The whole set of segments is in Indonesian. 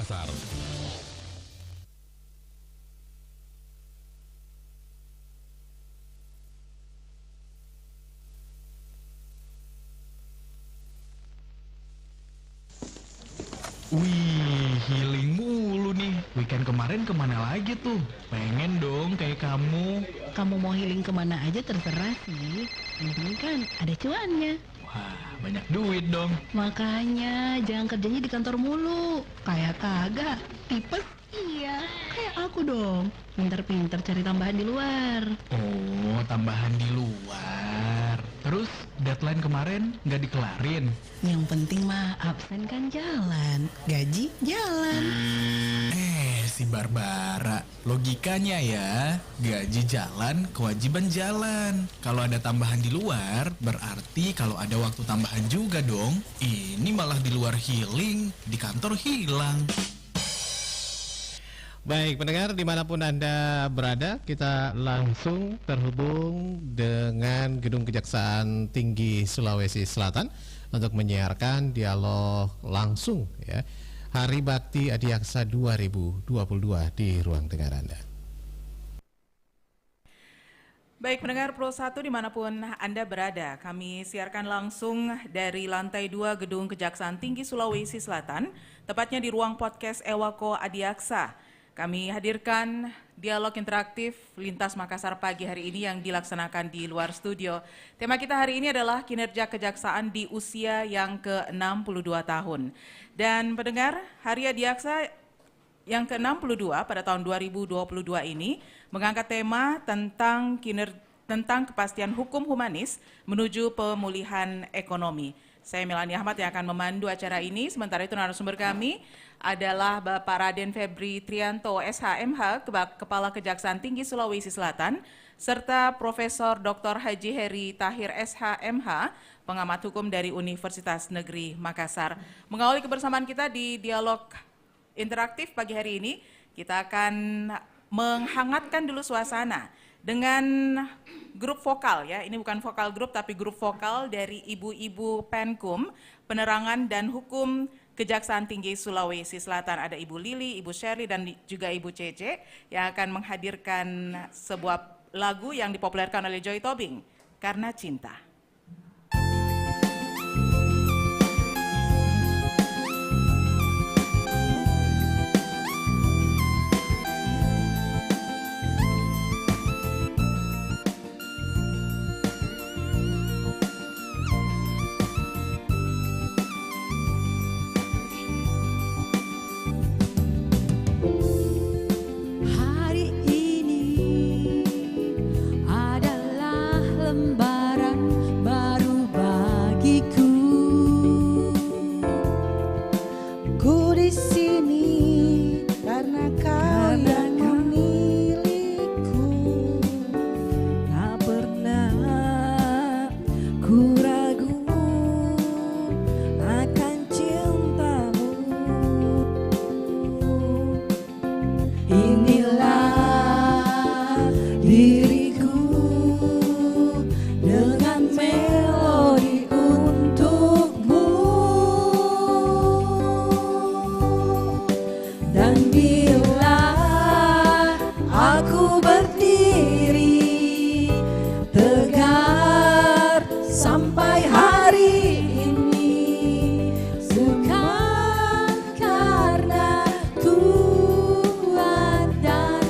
Makassar. Wih, healing mulu nih. Weekend kemarin kemana lagi tuh? Pengen dong kayak kamu. Kamu mau healing kemana aja terserah sih. Yang penting kan ada cuannya. Wah, banyak duit dong. Makanya jangan kerjanya di kantor mulu. Kayak kagak. Tipes? Iya. Kayak aku dong. Pinter-pinter cari tambahan di luar. Oh, tambahan di luar. Terus deadline kemarin nggak dikelarin? Yang penting mah absen kan jalan. Gaji jalan. Si Barbara, logikanya ya, gaji jalan, kewajiban jalan. Kalau ada tambahan di luar, berarti kalau ada waktu tambahan juga dong. Ini malah di luar healing, di kantor hilang. Baik, pendengar dimanapun Anda berada, kita langsung terhubung dengan Gedung Kejaksaan Tinggi Sulawesi Selatan untuk menyiarkan dialog langsung ya, Hari Bakti Adiaksa 2022 di ruang dengar Anda. Baik pendengar Pro 1 dimanapun Anda berada, kami siarkan langsung dari lantai 2 Gedung Kejaksaan Tinggi Sulawesi Selatan, tepatnya di ruang podcast Ewako Adiaksa. Kami hadirkan dialog interaktif Lintas Makassar pagi hari ini yang dilaksanakan di luar studio. Tema kita hari ini adalah kinerja kejaksaan di usia yang ke-62 tahun. Dan pendengar, Hari Adiaksa yang ke-62 pada tahun 2022 ini mengangkat tema tentang kepastian hukum humanis menuju pemulihan ekonomi. Saya Melani Ahmad yang akan memandu acara ini, sementara itu narasumber kami adalah Bapak Raden Febri Trianto SHMH, Kepala Kejaksaan Tinggi Sulawesi Selatan, serta Profesor Dr. Haji Heri Tahir SHMH, pengamat hukum dari Universitas Negeri Makassar. Mengawali kebersamaan kita di dialog interaktif pagi hari ini, kita akan menghangatkan dulu suasana dengan grup vokal ya, ini bukan vokal grup tapi grup vokal dari ibu-ibu Penkum, Penerangan dan Hukum Kejaksaan Tinggi Sulawesi Selatan. Ada Ibu Lili, Ibu Shirley dan juga Ibu Cece yang akan menghadirkan sebuah lagu yang dipopulerkan oleh Joy Tobing, Karena Cinta. Hari ini adalah lembaran baru bagiku. Ku di sini karena kau yang memilihku. Tak pernah ku ragu akan cintamu. Inilah diriku dengan melodi untukmu. Dan bila aku berdiri tegar sampai hari ini, bukan karena kuat dan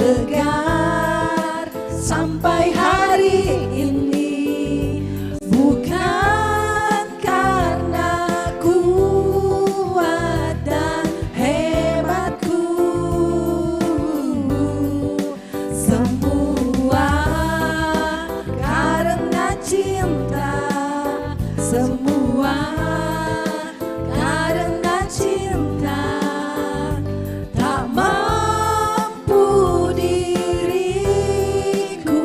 tegar sampai hari ini, bukan karena kuat dan hebatku, semua karena cinta, semua karena cinta. Tak mampu diriku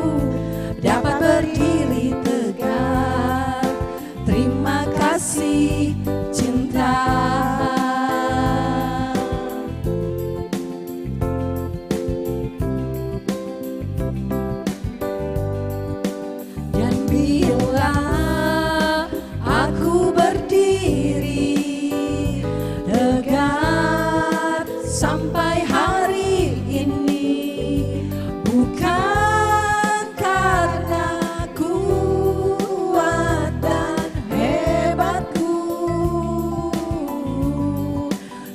dapat berdiri tegak. Terima kasih cinta. Dan bila aku berdiri tegak sampai hari ini, bukan karena kuat dan hebatku,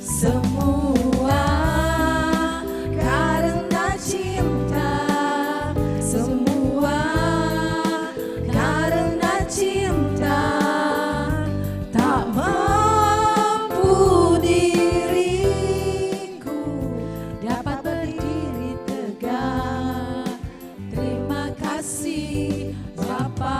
semua karena cinta, semua karena cinta. Tak mampu diriku dapat berdiri tegak. Terima kasih Bapa.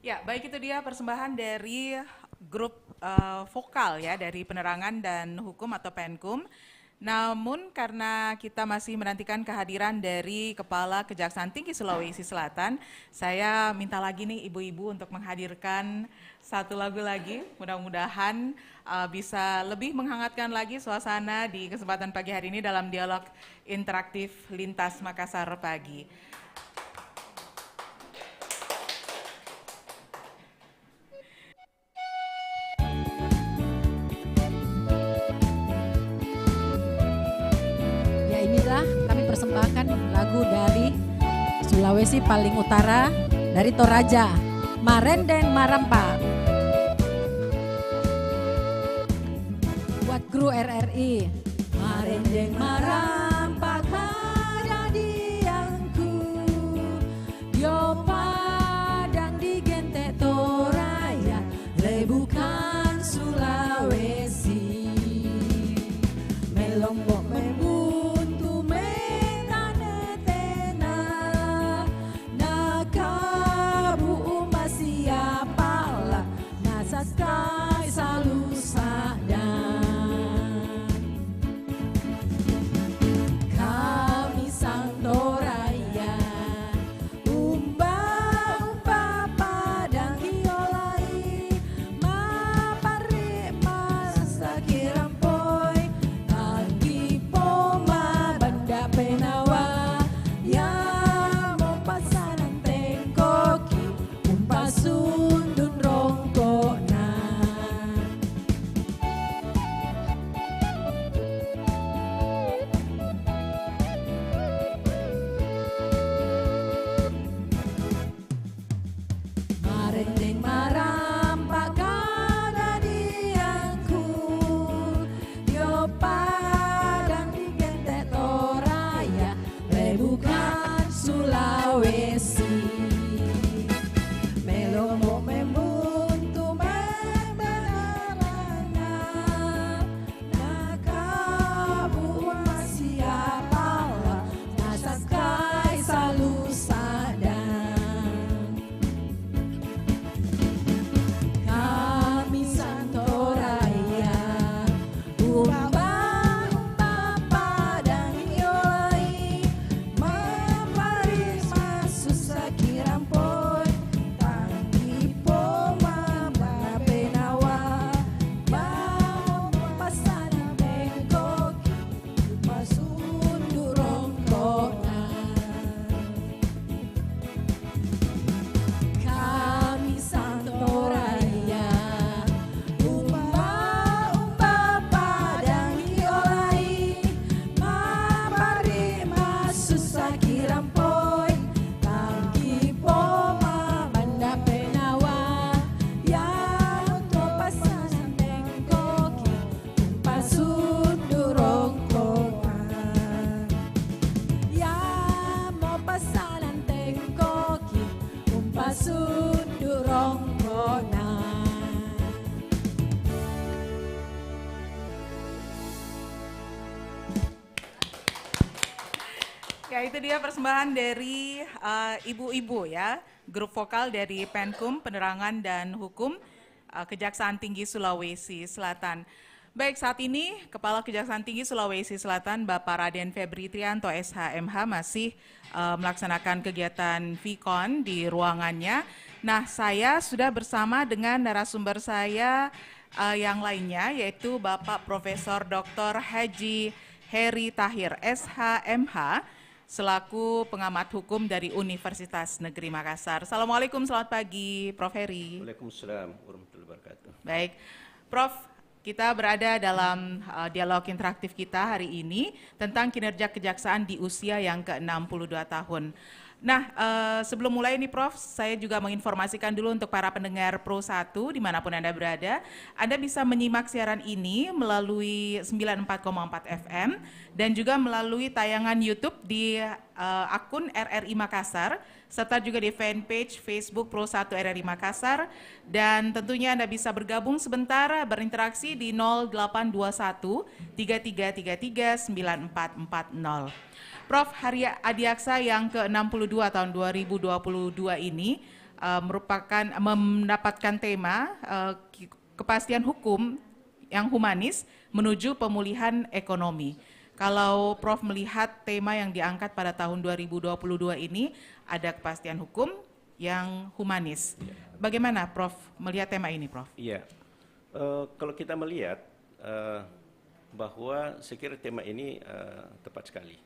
Ya, baik, itu dia persembahan dari grup vokal ya dari Penerangan dan Hukum atau Penkum. Namun karena kita masih menantikan kehadiran dari Kepala Kejaksaan Tinggi Sulawesi Selatan, saya minta lagi nih ibu-ibu untuk menghadirkan satu lagu lagi. Mudah-mudahan bisa lebih menghangatkan lagi suasana di kesempatan pagi hari ini dalam dialog interaktif Lintas Makassar Pagi. Ya, inilah kami persembahkan lagu dari Sulawesi paling utara, dari Toraja, Marendeng Marampa. Buat kru RRI. Marendeng Marampa kada diangku, yo padang di gente Toraya, lebukan Sulawesi. Melombok membuntu menanetena, nakabu siapalah nasaskai salu sadang. Ya, itu dia persembahan dari ibu-ibu ya, grup vokal dari Penkum Penerangan dan Hukum Kejaksaan Tinggi Sulawesi Selatan. Baik, saat ini Kepala Kejaksaan Tinggi Sulawesi Selatan Bapak Raden Febri Trianto SHMH masih melaksanakan kegiatan VCon di ruangannya. Nah, saya sudah bersama dengan narasumber saya yang lainnya, yaitu Bapak Profesor Dr. Haji Heri Tahir SHMH selaku pengamat hukum dari Universitas Negeri Makassar. Assalamualaikum, selamat pagi Prof. Heri. Waalaikumsalam warahmatullahi wabarakatuh. Baik, Prof, kita berada dalam dialog interaktif kita hari ini tentang kinerja kejaksaan di usia yang ke-62 tahun. Nah, sebelum mulai nih Prof, saya juga menginformasikan dulu untuk para pendengar Pro 1 dimanapun Anda berada. Anda bisa menyimak siaran ini melalui 94,4 FM dan juga melalui tayangan YouTube di akun RRI Makassar, serta juga di fanpage Facebook Pro 1 RRI Makassar. Dan tentunya Anda bisa bergabung sebentar, berinteraksi di 0821 3333 9440. Prof, Hari Adiaksa yang ke-62 tahun 2022 ini mendapatkan tema kepastian hukum yang humanis menuju pemulihan ekonomi. Kalau Prof melihat tema yang diangkat pada tahun 2022 ini ada kepastian hukum yang humanis. Bagaimana Prof melihat tema ini, Prof? Iya, kalau kita melihat bahwa saya kira tema ini tepat sekali.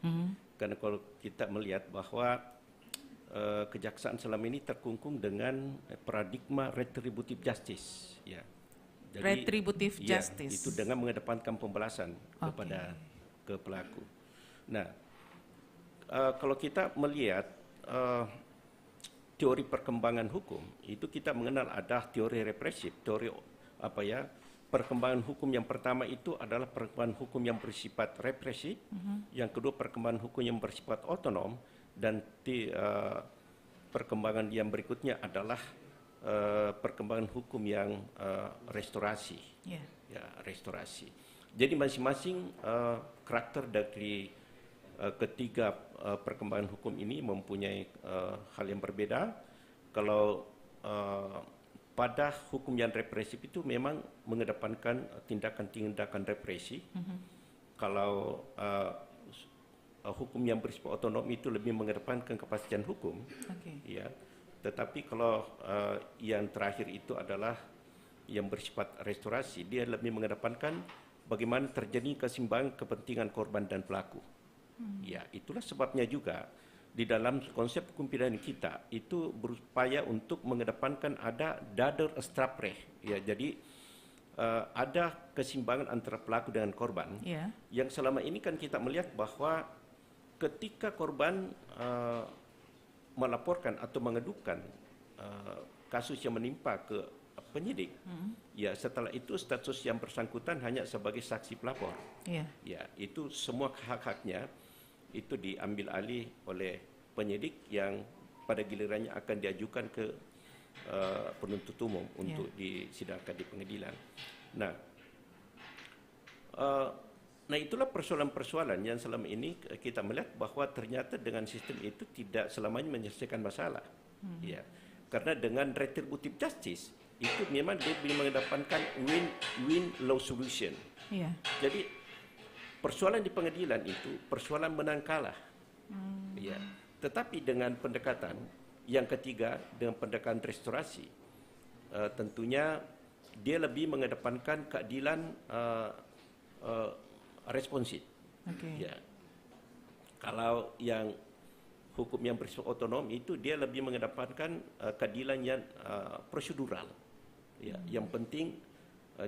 Karena kalau kita melihat bahwa kejaksaan selama ini terkungkung dengan paradigma retributive justice, ya. Jadi, retributive ya, justice. itu dengan mengedepankan pembalasan kepada ke pelaku. Nah, kalau kita melihat teori perkembangan hukum, itu kita mengenal ada teori represif, teori perkembangan hukum yang pertama itu adalah perkembangan hukum yang bersifat represif, yang kedua perkembangan hukum yang bersifat otonom, dan perkembangan yang berikutnya adalah perkembangan hukum yang restorasi. Ya, restorasi. Jadi masing-masing karakter dari ketiga perkembangan hukum ini mempunyai hal yang berbeda. Kalau pada hukum yang represif itu memang mengedepankan tindakan-tindakan represi. Kalau hukum yang bersifat otonom itu lebih mengedepankan kepastian hukum. Ya. Tetapi kalau yang terakhir itu adalah yang bersifat restorasi, dia lebih mengedepankan bagaimana terjadi keseimbangan kepentingan korban dan pelaku. Ya, itulah sebabnya juga di dalam konsep hukum pidana kita itu berupaya untuk mengedepankan ada dader estrapre, ya, jadi ada keseimbangan antara pelaku dengan korban. Yang selama ini kan kita melihat bahwa ketika korban melaporkan atau mengadukan kasus yang menimpa ke penyidik, ya setelah itu status yang bersangkutan hanya sebagai saksi pelapor. Ya, itu semua hak-haknya itu diambil alih oleh penyidik yang pada gilirannya akan diajukan ke penuntut umum untuk disidangkan di pengadilan. Nah, itulah persoalan-persoalan yang selama ini kita melihat bahwa ternyata dengan sistem itu tidak selamanya menyelesaikan masalah. Ya, karena dengan retributive justice itu memang dia mengedepankan win-win law solution. Jadi persoalan di pengadilan itu persoalan menang kalah. Ya. Tetapi dengan pendekatan yang ketiga, dengan pendekatan restorasi, tentunya dia lebih mengedepankan keadilan responsif. Ya. Kalau yang hukum yang bersifat otonom itu dia lebih mengedepankan keadilan yang prosedural. Ya. Yang penting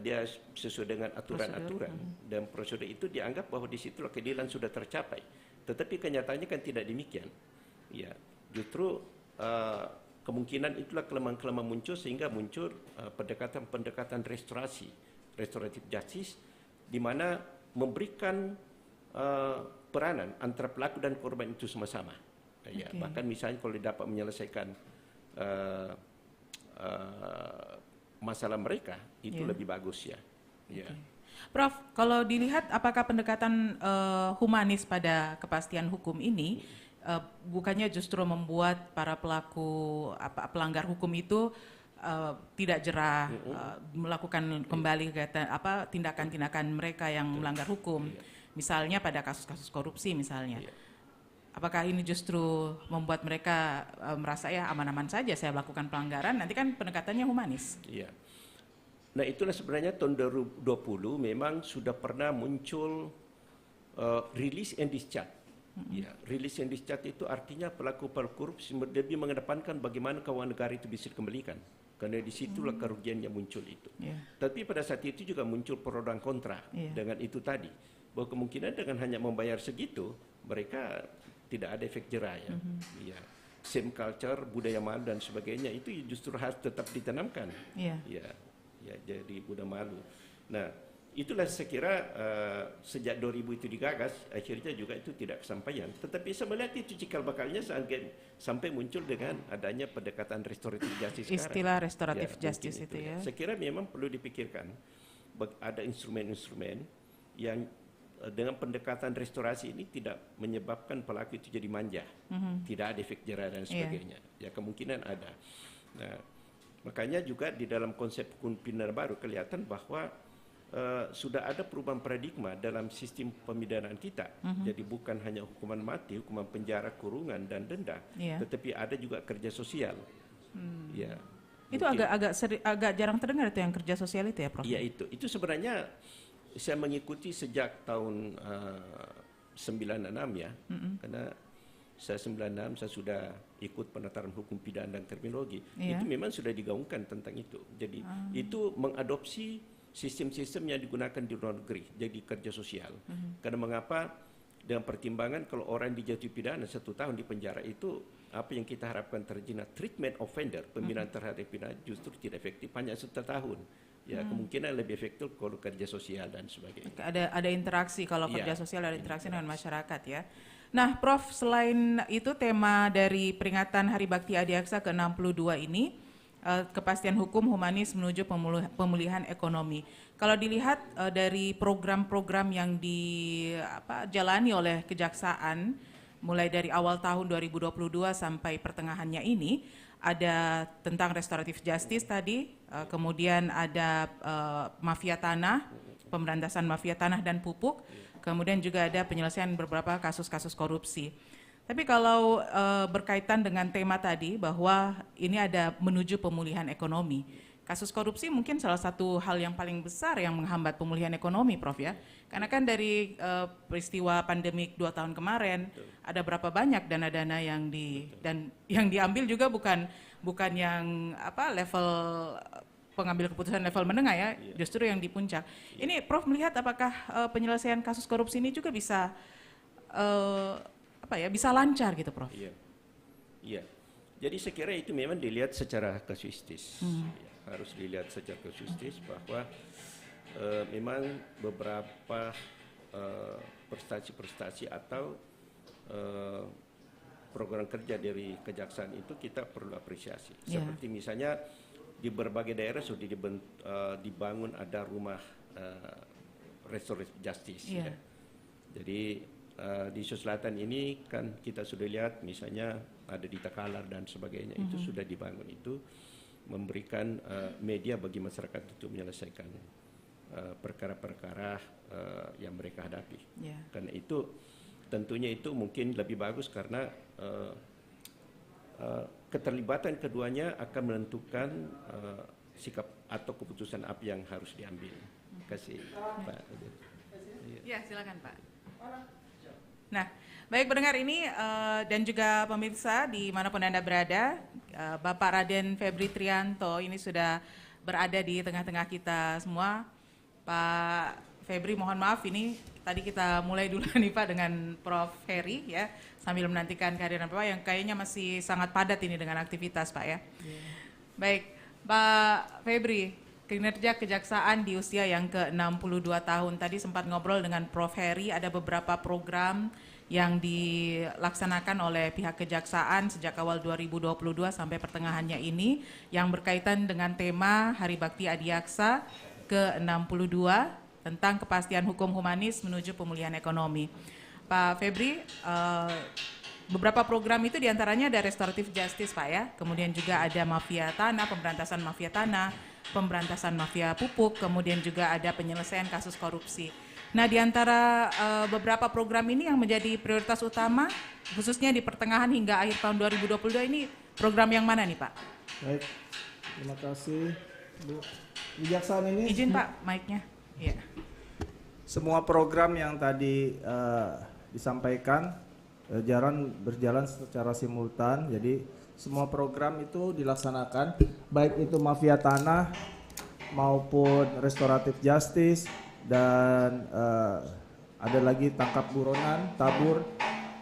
dia sesuai dengan aturan-aturan, dan prosedur itu dianggap bahwa di situlah keadilan sudah tercapai. Tetapi kenyataannya kan tidak demikian. Ya, justru kemungkinan itulah kelemahan-kelemahan muncul sehingga muncul pendekatan-pendekatan restorasi, restoratif justice, di mana memberikan peranan antara pelaku dan korban itu sama-sama. Ya, bahkan misalnya kalau dapat menyelesaikan masalah mereka itu lebih bagus, ya. Ya. Prof, kalau dilihat apakah pendekatan humanis pada kepastian hukum ini bukannya justru membuat para pelaku pelanggar hukum itu tidak jerah melakukan kembali tindakan-tindakan mereka yang melanggar hukum, misalnya pada kasus-kasus korupsi misalnya. Apakah ini justru membuat mereka merasa ya aman-aman saja saya melakukan pelanggaran, nanti kan pendekatannya humanis. Iya. Nah itulah sebenarnya tahun 2020 memang sudah pernah muncul release and discharge. Ya, release and discharge itu artinya pelaku korupsi lebih mengedepankan bagaimana keuangan negara itu bisa dikembalikan. Karena di situlah kerugian yang muncul itu. Tapi pada saat itu juga muncul pro dan kontra dengan itu tadi. Bahwa kemungkinan dengan hanya membayar segitu, mereka tidak ada efek jerah ya. Ya. Same culture, budaya malu dan sebagainya itu justru harus tetap ditanamkan. Ya, jadi budaya malu. Nah, itulah saya kira sejak 2000 itu digagas, akhirnya juga itu tidak kesampaian. Tetapi saya melihat itu cikal bakalnya sampai muncul dengan adanya pendekatan restoratif justice sekarang. Istilah restoratif justice itu ya. Saya kira memang perlu dipikirkan ada instrumen-instrumen yang dengan pendekatan restorasi ini tidak menyebabkan pelaku itu jadi manja, tidak ada efek jerah dan sebagainya. Ya kemungkinan ada. Nah, makanya juga di dalam konsep hukum pidana baru kelihatan bahwa sudah ada perubahan paradigma dalam sistem pemidanaan kita. Jadi bukan hanya hukuman mati, hukuman penjara, kurungan dan denda, tetapi ada juga kerja sosial. Ya. Itu agak jarang terdengar itu yang kerja sosial itu ya, Prof? Iya itu sebenarnya saya mengikuti sejak tahun 96 ya, karena saya 96 saya sudah ikut penataran hukum pidana dan kriminologi. Itu memang sudah digaungkan tentang itu. Jadi itu mengadopsi sistem-sistem yang digunakan di luar negeri, jadi kerja sosial. Karena mengapa dengan pertimbangan kalau orang dijatuhi pidana 1 tahun di penjara itu apa yang kita harapkan terjadi treatment offender, pembinaan terhadap pidana justru tidak efektif hanya 1 tahun. Ya kemungkinan lebih efektif kalau kerja sosial dan sebagainya. Ada interaksi kalau kerja sosial, ada interaksi dengan masyarakat ya. Nah, Prof, selain itu tema dari peringatan Hari Bakti Adiaksa ke-62 ini kepastian hukum humanis menuju pemulihan ekonomi. Kalau dilihat dari program-program yang dijalani oleh Kejaksaan mulai dari awal tahun 2022 sampai pertengahannya ini, ada tentang restoratif justice tadi, kemudian ada mafia tanah, pemberantasan mafia tanah dan pupuk, kemudian juga ada penyelesaian beberapa kasus-kasus korupsi. Tapi kalau berkaitan dengan tema tadi bahwa ini ada menuju pemulihan ekonomi, kasus korupsi mungkin salah satu hal yang paling besar yang menghambat pemulihan ekonomi, Prof ya. Karena kan dari peristiwa pandemik 2 tahun kemarin, ada berapa banyak dana-dana yang diambil juga bukan yang level pengambil keputusan level menengah ya, justru yang di puncak. Ini Prof melihat apakah penyelesaian kasus korupsi ini juga bisa bisa lancar gitu, Prof? Iya. Jadi saya kira itu memang dilihat secara kasuistis. Harus dilihat secara kasuistis bahwa memang beberapa prestasi-prestasi atau program kerja dari kejaksaan itu kita perlu apresiasi. Seperti misalnya di berbagai daerah sudah dibangun ada rumah restoratif justice. Ya. Jadi di Sulawesi Selatan ini kan kita sudah lihat misalnya ada di Takalar dan sebagainya itu sudah dibangun, itu memberikan media bagi masyarakat untuk menyelesaikan perkara-perkara yang mereka hadapi. Karena itu tentunya itu mungkin lebih bagus karena keterlibatan keduanya akan menentukan sikap atau keputusan apa yang harus diambil. Terima kasih, Pak. Ya, silakan Pak. Nah, baik pendengar ini dan juga pemirsa dimanapun Anda berada, Bapak Raden Febri Trianto ini sudah berada di tengah-tengah kita semua. Pak Febri, mohon maaf ini tadi kita mulai dulu nih Pak dengan Prof. Heri ya, sambil menantikan kehadiran Bapak yang kayaknya masih sangat padat ini dengan aktivitas Pak ya. Baik, Pak Febri, kinerja kejaksaan di usia yang ke-62 tahun. Tadi sempat ngobrol dengan Prof. Heri, ada beberapa program yang dilaksanakan oleh pihak kejaksaan sejak awal 2022 sampai pertengahannya ini yang berkaitan dengan tema Hari Bakti Adiaksa ke-62 tentang kepastian hukum humanis menuju pemulihan ekonomi. Pak Febri, beberapa program itu diantaranya ada restoratif justice Pak ya, kemudian juga ada mafia tanah, pemberantasan mafia tanah, pemberantasan mafia pupuk, kemudian juga ada penyelesaian kasus korupsi. Nah, di antara beberapa program ini yang menjadi prioritas utama, khususnya di pertengahan hingga akhir tahun 2022 ini, program yang mana nih Pak? Baik, terima kasih Bu. Kejaksaan ini... Izin Pak, mic-nya. Ya. Semua program yang tadi disampaikan berjalan secara simultan, jadi semua program itu dilaksanakan, baik itu mafia tanah maupun restoratif justice, dan ada lagi tangkap buronan, tabur,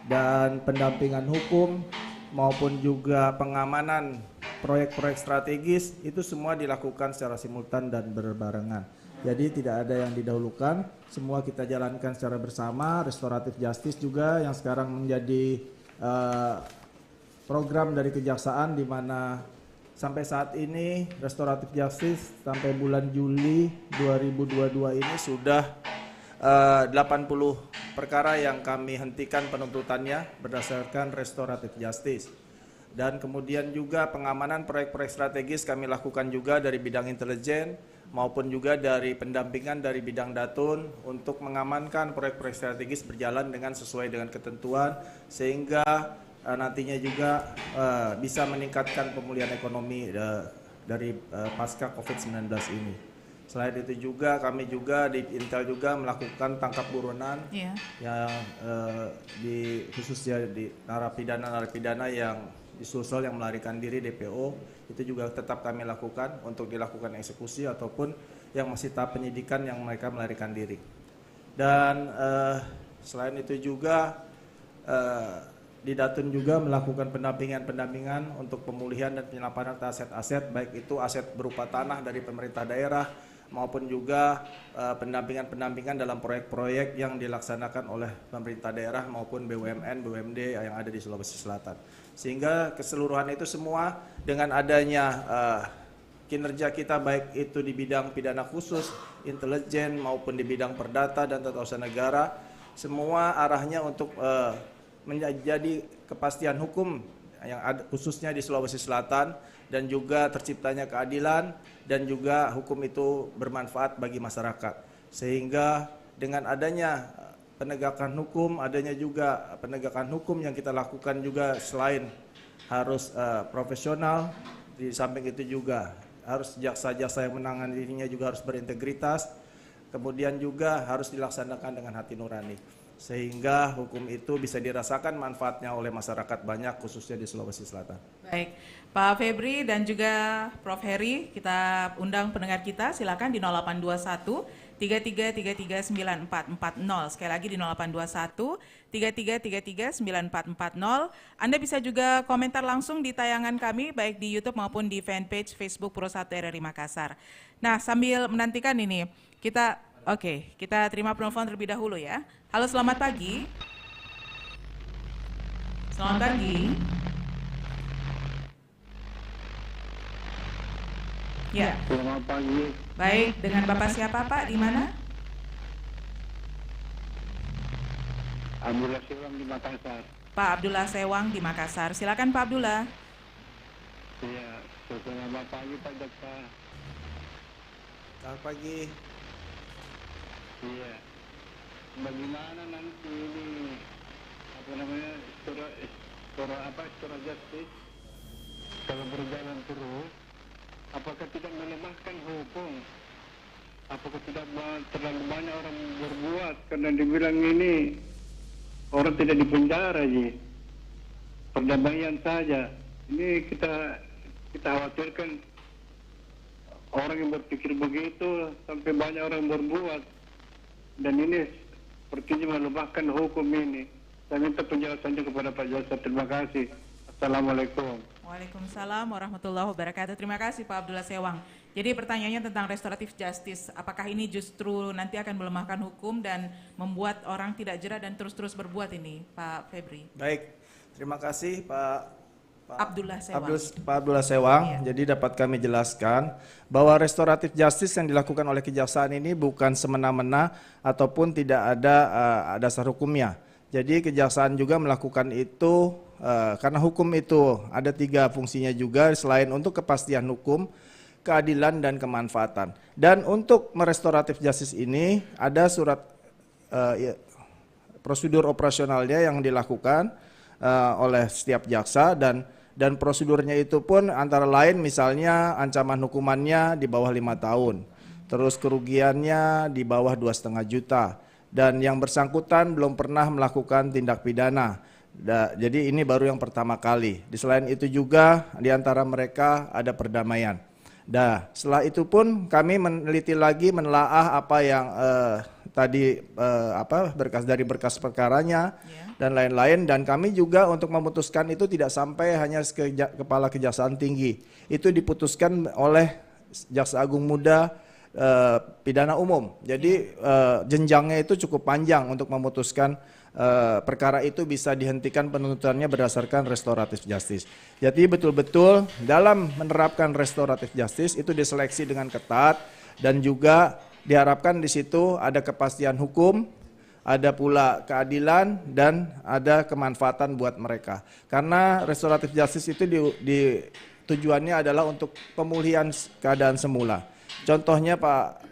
dan pendampingan hukum maupun juga pengamanan proyek-proyek strategis, itu semua dilakukan secara simultan dan berbarengan. Jadi tidak ada yang didahulukan, semua kita jalankan secara bersama. Restoratif justice juga yang sekarang menjadi program dari kejaksaan, di mana sampai saat ini restoratif justice sampai bulan Juli 2022 ini sudah 80 perkara yang kami hentikan penuntutannya berdasarkan restoratif justice. Dan kemudian juga pengamanan proyek-proyek strategis kami lakukan juga dari bidang intelijen maupun juga dari pendampingan dari bidang datun untuk mengamankan proyek-proyek strategis berjalan dengan sesuai dengan ketentuan, sehingga nantinya juga bisa meningkatkan pemulihan ekonomi dari pasca COVID-19 ini. Selain itu juga kami juga di Intel juga melakukan tangkap buronan yang khususnya di narapidana yang disulsel yang melarikan diri DPO, itu juga tetap kami lakukan untuk dilakukan eksekusi ataupun yang masih tahap penyidikan yang mereka melarikan diri. Dan selain itu juga di Datun juga melakukan pendampingan untuk pemulihan dan penyelenggaraan aset-aset, baik itu aset berupa tanah dari pemerintah daerah maupun juga pendampingan dalam proyek-proyek yang dilaksanakan oleh pemerintah daerah maupun BUMN, BUMD yang ada di Sulawesi Selatan. Sehingga keseluruhan itu semua dengan adanya kinerja kita baik itu di bidang pidana khusus, intelijen maupun di bidang perdata dan tata usaha negara, semua arahnya untuk menjadi kepastian hukum yang ada khususnya di Sulawesi Selatan, dan juga terciptanya keadilan dan juga hukum itu bermanfaat bagi masyarakat. Sehingga dengan adanya penegakan hukum, adanya juga penegakan hukum yang kita lakukan juga selain harus profesional, di samping itu juga harus jaksa-jaksa yang menangani dirinya juga harus berintegritas, kemudian juga harus dilaksanakan dengan hati nurani. Sehingga hukum itu bisa dirasakan manfaatnya oleh masyarakat banyak, khususnya di Sulawesi Selatan. Baik, Pak Febri dan juga Prof Heri, kita undang pendengar kita, silakan di 0821 33339440. Sekali lagi di 0821 33339440. Anda bisa juga komentar langsung di tayangan kami baik di YouTube maupun di fanpage Facebook Pro 1 RRI Makassar. Nah, sambil menantikan ini, kita terima penelpon terlebih dahulu ya. Halo, selamat pagi. Selamat pagi. Ya. Selamat pagi. Baik, dengan Bapak siapa Pak? Di mana? Abdullah Sewang di Makassar. Pak Abdullah Sewang di Makassar. Silakan Pak Abdullah. Iya, selamat pagi Pak Jaksa. Selamat pagi. Iya. Bagaimana nanti ini secara justice kalau berjalan terus, apakah tidak melemahkan hukum? Apakah tidak terlalu banyak orang berbuat karena dibilang ini orang tidak dipenjara aja, perdamaian saja. Ini kita khawatirkan orang yang berpikir begitu sampai banyak orang berbuat, dan ini sepertinya melemahkan hukum ini. Saya minta penjelasannya kepada Pak Jaksa. Terima kasih. Assalamualaikum. Waalaikumsalam warahmatullahi wabarakatuh. Terima kasih Pak Abdullah Sewang. Jadi pertanyaannya tentang restoratif justice, apakah ini justru nanti akan melemahkan hukum dan membuat orang tidak jera dan terus-terus berbuat ini, Pak Febri? Baik, terima kasih Pak Abdullah Sewang. Pak Abdullah Sewang. Iya. Jadi dapat kami jelaskan bahwa restoratif justice yang dilakukan oleh kejaksaan ini bukan semena-mena ataupun tidak ada dasar hukumnya. Jadi kejaksaan juga melakukan itu karena hukum itu ada 3 fungsinya juga, selain untuk kepastian hukum, keadilan, dan kemanfaatan. Dan untuk merestoratif justice ini ada surat prosedur operasionalnya yang dilakukan oleh setiap jaksa, dan prosedurnya itu pun antara lain misalnya ancaman hukumannya di bawah 5 tahun, terus kerugiannya di bawah 2,5 juta, dan yang bersangkutan belum pernah melakukan tindak pidana. Jadi ini baru yang pertama kali. Selain itu juga di antara mereka ada perdamaian. Setelah itu pun kami meneliti lagi, menelaah apa yang tadi berkas perkaranya dan lain-lain, dan kami juga untuk memutuskan itu tidak sampai hanya ke Kepala Kejaksaan Tinggi. Itu diputuskan oleh Jaksa Agung Muda Pidana Umum. Jadi jenjangnya itu cukup panjang untuk memutuskan perkara itu bisa dihentikan penuntutannya berdasarkan restoratif justice. Jadi betul-betul dalam menerapkan restoratif justice itu diseleksi dengan ketat, dan juga diharapkan di situ ada kepastian hukum, ada pula keadilan, dan ada kemanfaatan buat mereka. Karena restoratif justice itu tujuannya adalah untuk pemulihan keadaan semula. Contohnya Pak,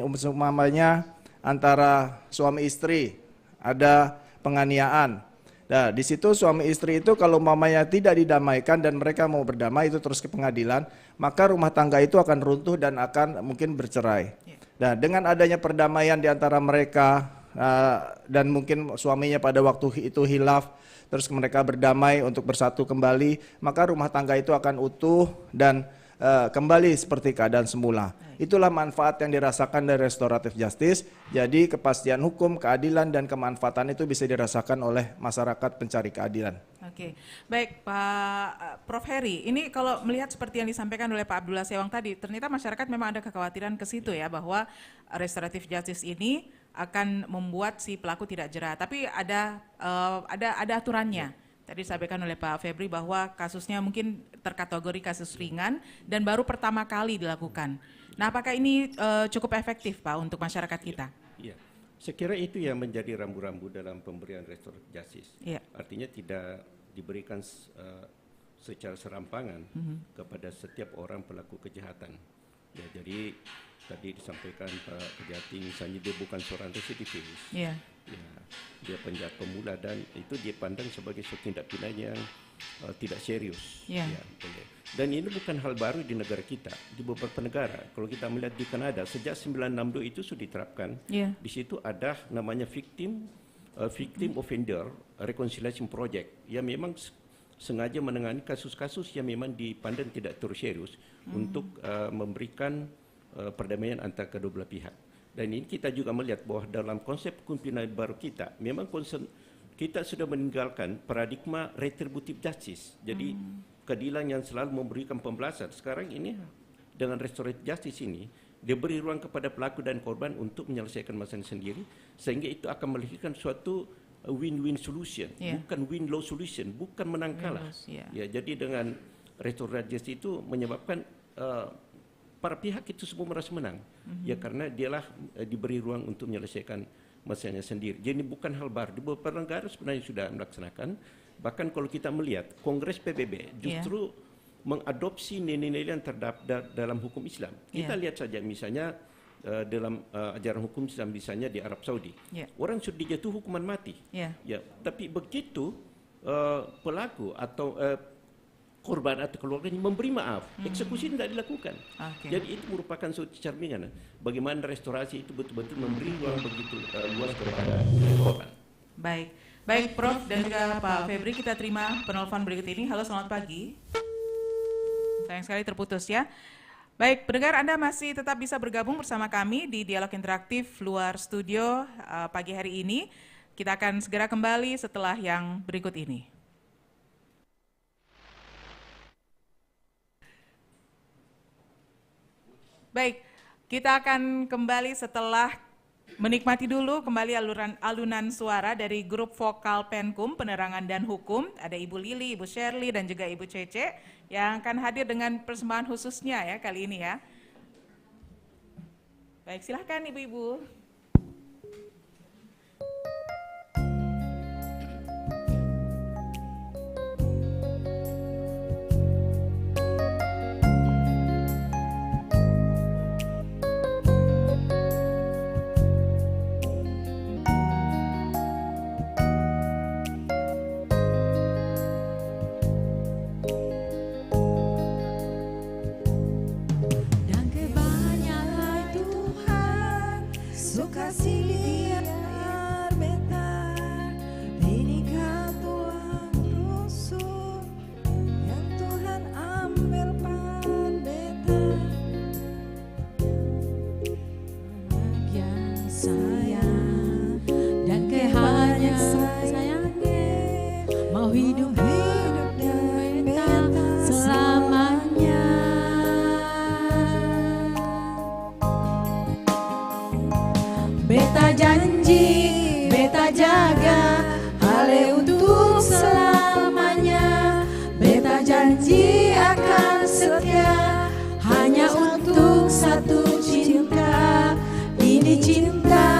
umpamanya antara suami istri ada penganiayaan. Nah, di situ suami istri itu kalau mamanya tidak didamaikan dan mereka mau berdamai itu terus ke pengadilan, maka rumah tangga itu akan runtuh dan akan mungkin bercerai. Nah, dengan adanya perdamaian di antara mereka dan mungkin suaminya pada waktu itu hilaf, terus mereka berdamai untuk bersatu kembali, maka rumah tangga itu akan utuh dan kembali seperti keadaan semula. Itulah manfaat yang dirasakan dari restoratif justice. Jadi kepastian hukum, keadilan, dan kemanfaatan itu bisa dirasakan oleh masyarakat pencari keadilan. Oke, baik Pak Prof Heri, ini kalau melihat seperti yang disampaikan oleh Pak Abdullah Sewang tadi, ternyata masyarakat memang ada kekhawatiran ke situ ya, bahwa restoratif justice ini akan membuat si pelaku tidak jera. Tapi ada aturannya. Tadi disampaikan oleh Pak Febri bahwa kasusnya mungkin terkategori kasus ringan dan baru pertama kali dilakukan. Nah, apakah ini cukup efektif Pak untuk masyarakat kita? Iya, saya kira itu yang menjadi rambu-rambu dalam pemberian restoratif justice. Iya. Artinya tidak diberikan secara serampangan kepada setiap orang pelaku kejahatan. Ya, jadi tadi disampaikan Pak Kejati, misalnya dia bukan seorang residivis. Iya. Ya, dia penjahat pemula dan itu dipandang sebagai suatu tindak pidana yang tidak serius. Yeah. Ya, dan ini bukan hal baru di negara kita, di beberapa negara. Kalau kita melihat di Kanada sejak 1962 itu sudah diterapkan. Yeah. Di situ ada namanya victim offender reconciliation project yang memang sengaja menangani kasus-kasus yang memang dipandang tidak terus serius untuk memberikan perdamaian antara kedua belah pihak. Dan ini kita juga melihat bahwa dalam konsep hukum pidana baru kita, memang kita sudah meninggalkan paradigma retributive justice. Jadi keadilan yang selalu memberikan pembalasan. Sekarang ini dengan restorative justice ini, dia beri ruang kepada pelaku dan korban untuk menyelesaikan masalah sendiri, sehingga itu akan melahirkan suatu win-win solution, bukan win-loss solution, bukan menang kalah. Ya, jadi dengan restorative justice itu menyebabkan para pihak itu semua merasa menang, ya karena dialah diberi ruang untuk menyelesaikan masalahnya sendiri. Jadi bukan hal baru, di beberapa negara sebenarnya sudah melaksanakan. Bahkan kalau kita melihat Kongres PBB justru mengadopsi nilai-nilai yang terdapat dalam hukum Islam. Kita lihat saja misalnya dalam ajaran hukum Islam misalnya di Arab Saudi, orang sudah dijatuh hukuman mati, ya, tapi begitu pelaku atau korban atau keluarganya memberi maaf, eksekusi tidak dilakukan. Jadi itu merupakan suatu cerminan bagaimana restorasi itu betul-betul memberi ruang begitu luas kepada korban. Baik Prof dan juga Pak Febri, kita terima penelpon berikut ini. Halo, selamat pagi. Sayang sekali terputus ya. Baik, pendengar, Anda masih tetap bisa bergabung bersama kami di Dialog Interaktif luar studio pagi hari ini. Kita akan segera kembali setelah yang berikut ini. Baik, kita akan kembali setelah Menikmati dulu kembali alunan suara dari grup vokal Penkum Penerangan dan Hukum. Ada Ibu Lili, Ibu Shirley, dan juga Ibu Cece yang akan hadir dengan persembahan khususnya ya kali ini ya. Baik, silahkan Ibu-Ibu. Beta janji, beta jaga, hale untuk selamanya. Beta janji akan setia, hanya untuk satu cinta. Ini cinta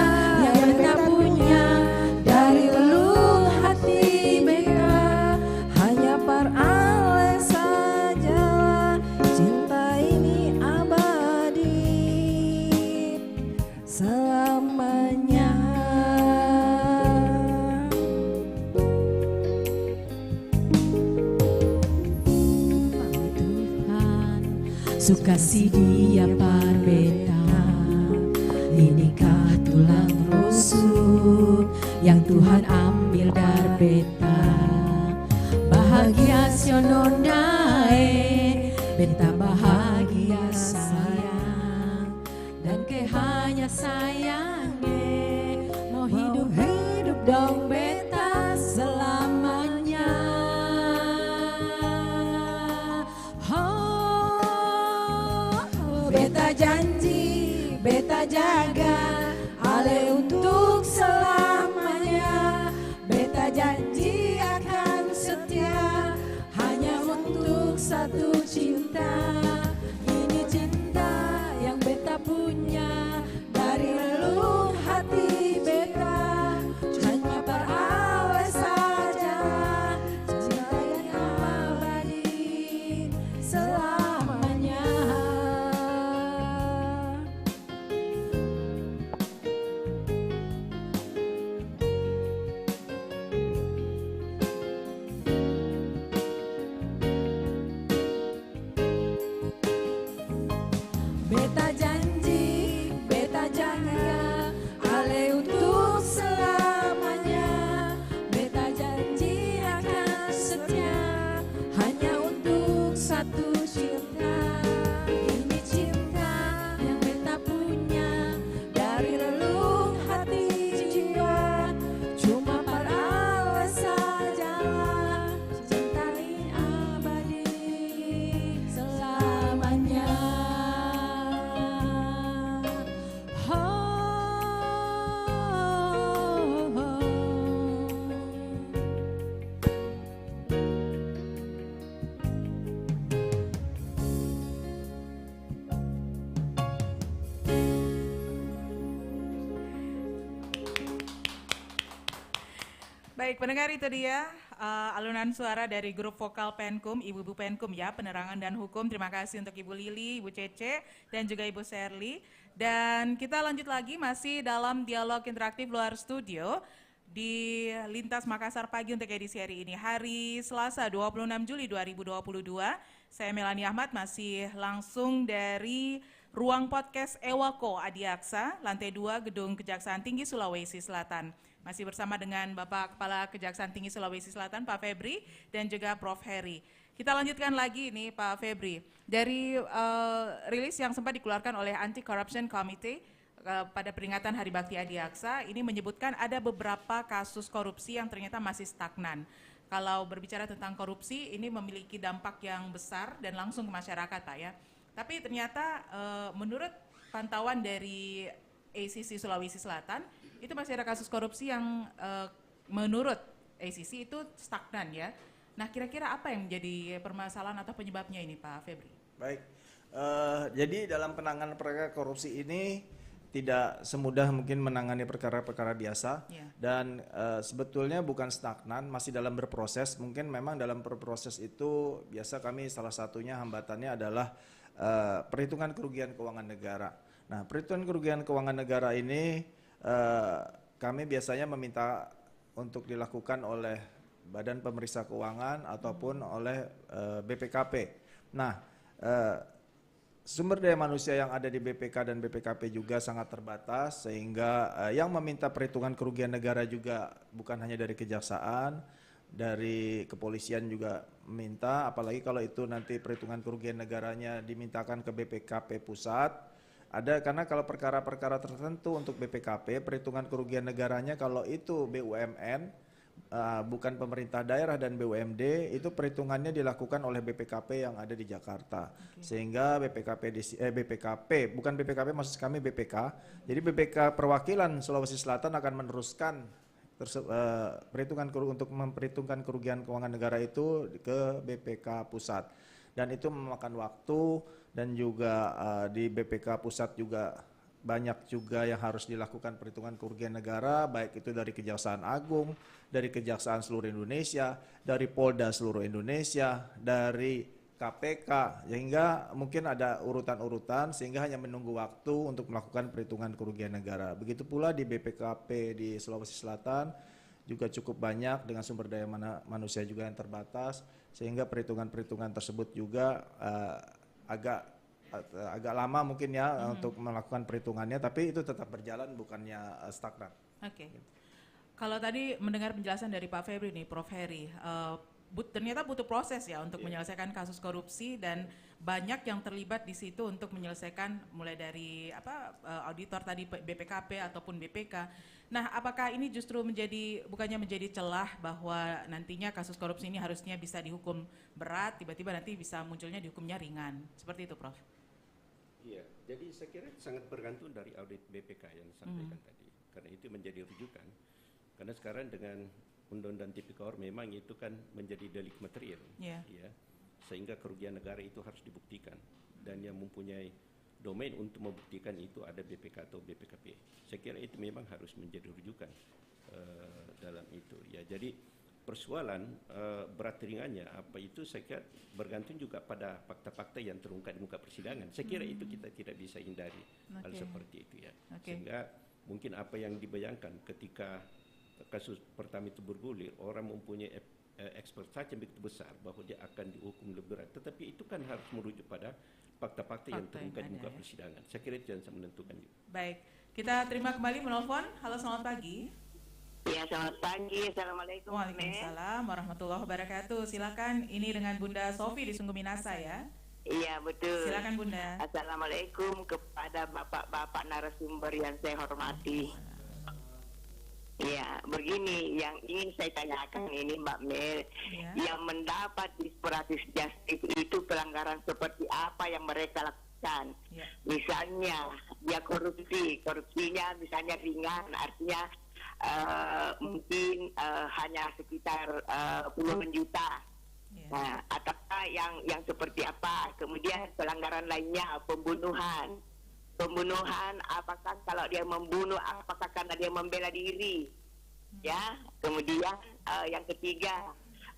yang beta punya dari relung hati beta. Hanya perale saja, cinta ini abadi selamanya. Tuhan suka si dia par beta, inikah tulang rusuk yang Tuhan ambil dari beta. Bahagia siononae, beta bahagia sayang, dan ke hanya sayangnya mau hidup dong beta selamanya. Oh, beta janji, beta jaga, hale untuk selamanya. Beta janji akan setia, hanya untuk satu cinta. Ini cinta yang beta punya dari relung hati beta. Hanya perale saja, cinta yang abadi selamanya. Beta janji, beta jaga, hale untuk selamanya. Beta janji akan setia, hanya untuk satu cinta. Ini cinta yang beta punya dari relung hati jiwa. Cuma perale saja, cinta ini abadi selamanya. Baik, pendengar, itu dia alunan suara dari grup vokal Penkum, Ibu-Ibu Penkum ya, Penerangan dan Hukum. Terima kasih untuk Ibu Lili, Ibu Cece, dan juga Ibu Shirley. Dan kita lanjut lagi masih dalam dialog interaktif luar studio di Lintas Makassar Pagi untuk edisi hari ini. Hari Selasa 26 Juli 2022, saya Melani Ahmad masih langsung dari ruang podcast Ewako Adiaksa, lantai 2 Gedung Kejaksaan Tinggi Sulawesi Selatan. Masih bersama dengan Bapak Kepala Kejaksaan Tinggi Sulawesi Selatan, Pak Febri, dan juga Prof. Heri. Kita lanjutkan lagi nih Pak Febri. Dari rilis yang sempat dikeluarkan oleh Anti-Corruption Committee pada peringatan Hari Bakti Adiaksa, ini menyebutkan ada beberapa kasus korupsi yang ternyata masih stagnan. Kalau berbicara tentang korupsi, ini memiliki dampak yang besar dan langsung ke masyarakat Pak ya. Tapi ternyata menurut pantauan dari ACC Sulawesi Selatan itu masih ada kasus korupsi yang menurut ACC itu stagnan ya. Nah, kira-kira apa yang menjadi permasalahan atau penyebabnya ini, Pak Febri? Baik, jadi dalam penanganan perkara korupsi ini tidak semudah mungkin menangani perkara-perkara biasa, dan sebetulnya bukan stagnan, masih dalam berproses. Mungkin memang dalam berproses itu biasa kami salah satunya hambatannya adalah perhitungan kerugian keuangan negara. Nah, perhitungan kerugian keuangan negara ini kami biasanya meminta untuk dilakukan oleh Badan Pemeriksa Keuangan ataupun oleh BPKP. Nah, sumber daya manusia yang ada di BPK dan BPKP juga sangat terbatas, sehingga yang meminta perhitungan kerugian negara juga bukan hanya dari kejaksaan, dari kepolisian juga meminta, apalagi kalau itu nanti perhitungan kerugian negaranya dimintakan ke BPKP pusat. Ada, karena kalau perkara-perkara tertentu untuk BPKP, perhitungan kerugian negaranya kalau itu BUMN, bukan pemerintah daerah dan BUMD, itu perhitungannya dilakukan oleh BPKP yang ada di Jakarta. Sehingga BPKP, bukan BPKP maksud kami BPK. Jadi BPK perwakilan Sulawesi Selatan akan meneruskan perhitungan untuk memperhitungkan kerugian keuangan negara itu ke BPK pusat. Dan itu memakan waktu, dan juga di BPK pusat juga banyak juga yang harus dilakukan perhitungan kerugian negara, baik itu dari Kejaksaan Agung, dari Kejaksaan seluruh Indonesia, dari Polda seluruh Indonesia, dari KPK, sehingga mungkin ada urutan-urutan sehingga hanya menunggu waktu untuk melakukan perhitungan kerugian negara. Begitu pula di BPKP di Sulawesi Selatan juga cukup banyak dengan sumber daya manusia juga yang terbatas, sehingga perhitungan-perhitungan tersebut juga agak lama mungkin ya untuk melakukan perhitungannya, tapi itu tetap berjalan, bukannya stagnan. Oke. Kalau tadi mendengar penjelasan dari Pak Febri nih, Prof Heri, ternyata butuh proses ya untuk menyelesaikan kasus korupsi, dan banyak yang terlibat di situ untuk menyelesaikan, mulai dari auditor tadi BPKP ataupun BPK. Nah, apakah ini justru bukannya menjadi celah bahwa nantinya kasus korupsi ini harusnya bisa dihukum berat, tiba-tiba nanti bisa munculnya dihukumnya ringan, seperti itu, Prof? Iya, jadi saya kira sangat bergantung dari audit BPK yang disampaikan tadi, karena itu menjadi rujukan. Karena sekarang dengan Undang-Undang Tipikor memang itu kan menjadi delik material, ya, sehingga kerugian negara itu harus dibuktikan, dan yang mempunyai domain untuk membuktikan itu ada BPK atau BPKP. Saya kira itu memang harus menjadi rujukan dalam itu. Ya, jadi persoalan berat ringannya apa itu saya kira bergantung juga pada fakta-fakta yang terungkap di muka persidangan. Saya kira itu kita tidak bisa hindari hal seperti itu ya. Sehingga mungkin apa yang dibayangkan ketika kasus pertama itu bergulir, orang mempunyai ekspektasi yang begitu besar bahwa dia akan dihukum lebih berat, tetapi itu kan harus merujuk pada fakta-fakta yang terungkap di muka persidangan. Saya kira itu yang saya menentukan juga. Baik, kita terima kembali menelpon. Halo, selamat pagi. Ya, selamat pagi. Assalamualaikum. Waalaikumsalam warahmatullahi wabarakatuh. Silakan, ini dengan Bunda Sofi di Sungguh Minasa ya. Iya, betul. Silakan Bunda. Assalamualaikum kepada bapak-bapak narasumber yang saya hormati. Ya, begini yang ingin saya tanyakan ini Mbak Mel, yang mendapat restoratif justice itu pelanggaran seperti apa yang mereka lakukan? Misalnya dia korupsinya misalnya ringan, artinya mungkin hanya sekitar puluhan juta. Nah, ataukah yang seperti apa? Kemudian pelanggaran lainnya, pembunuhan, apakah kalau dia membunuh, apakah karena dia membela diri, ya. Kemudian yang ketiga,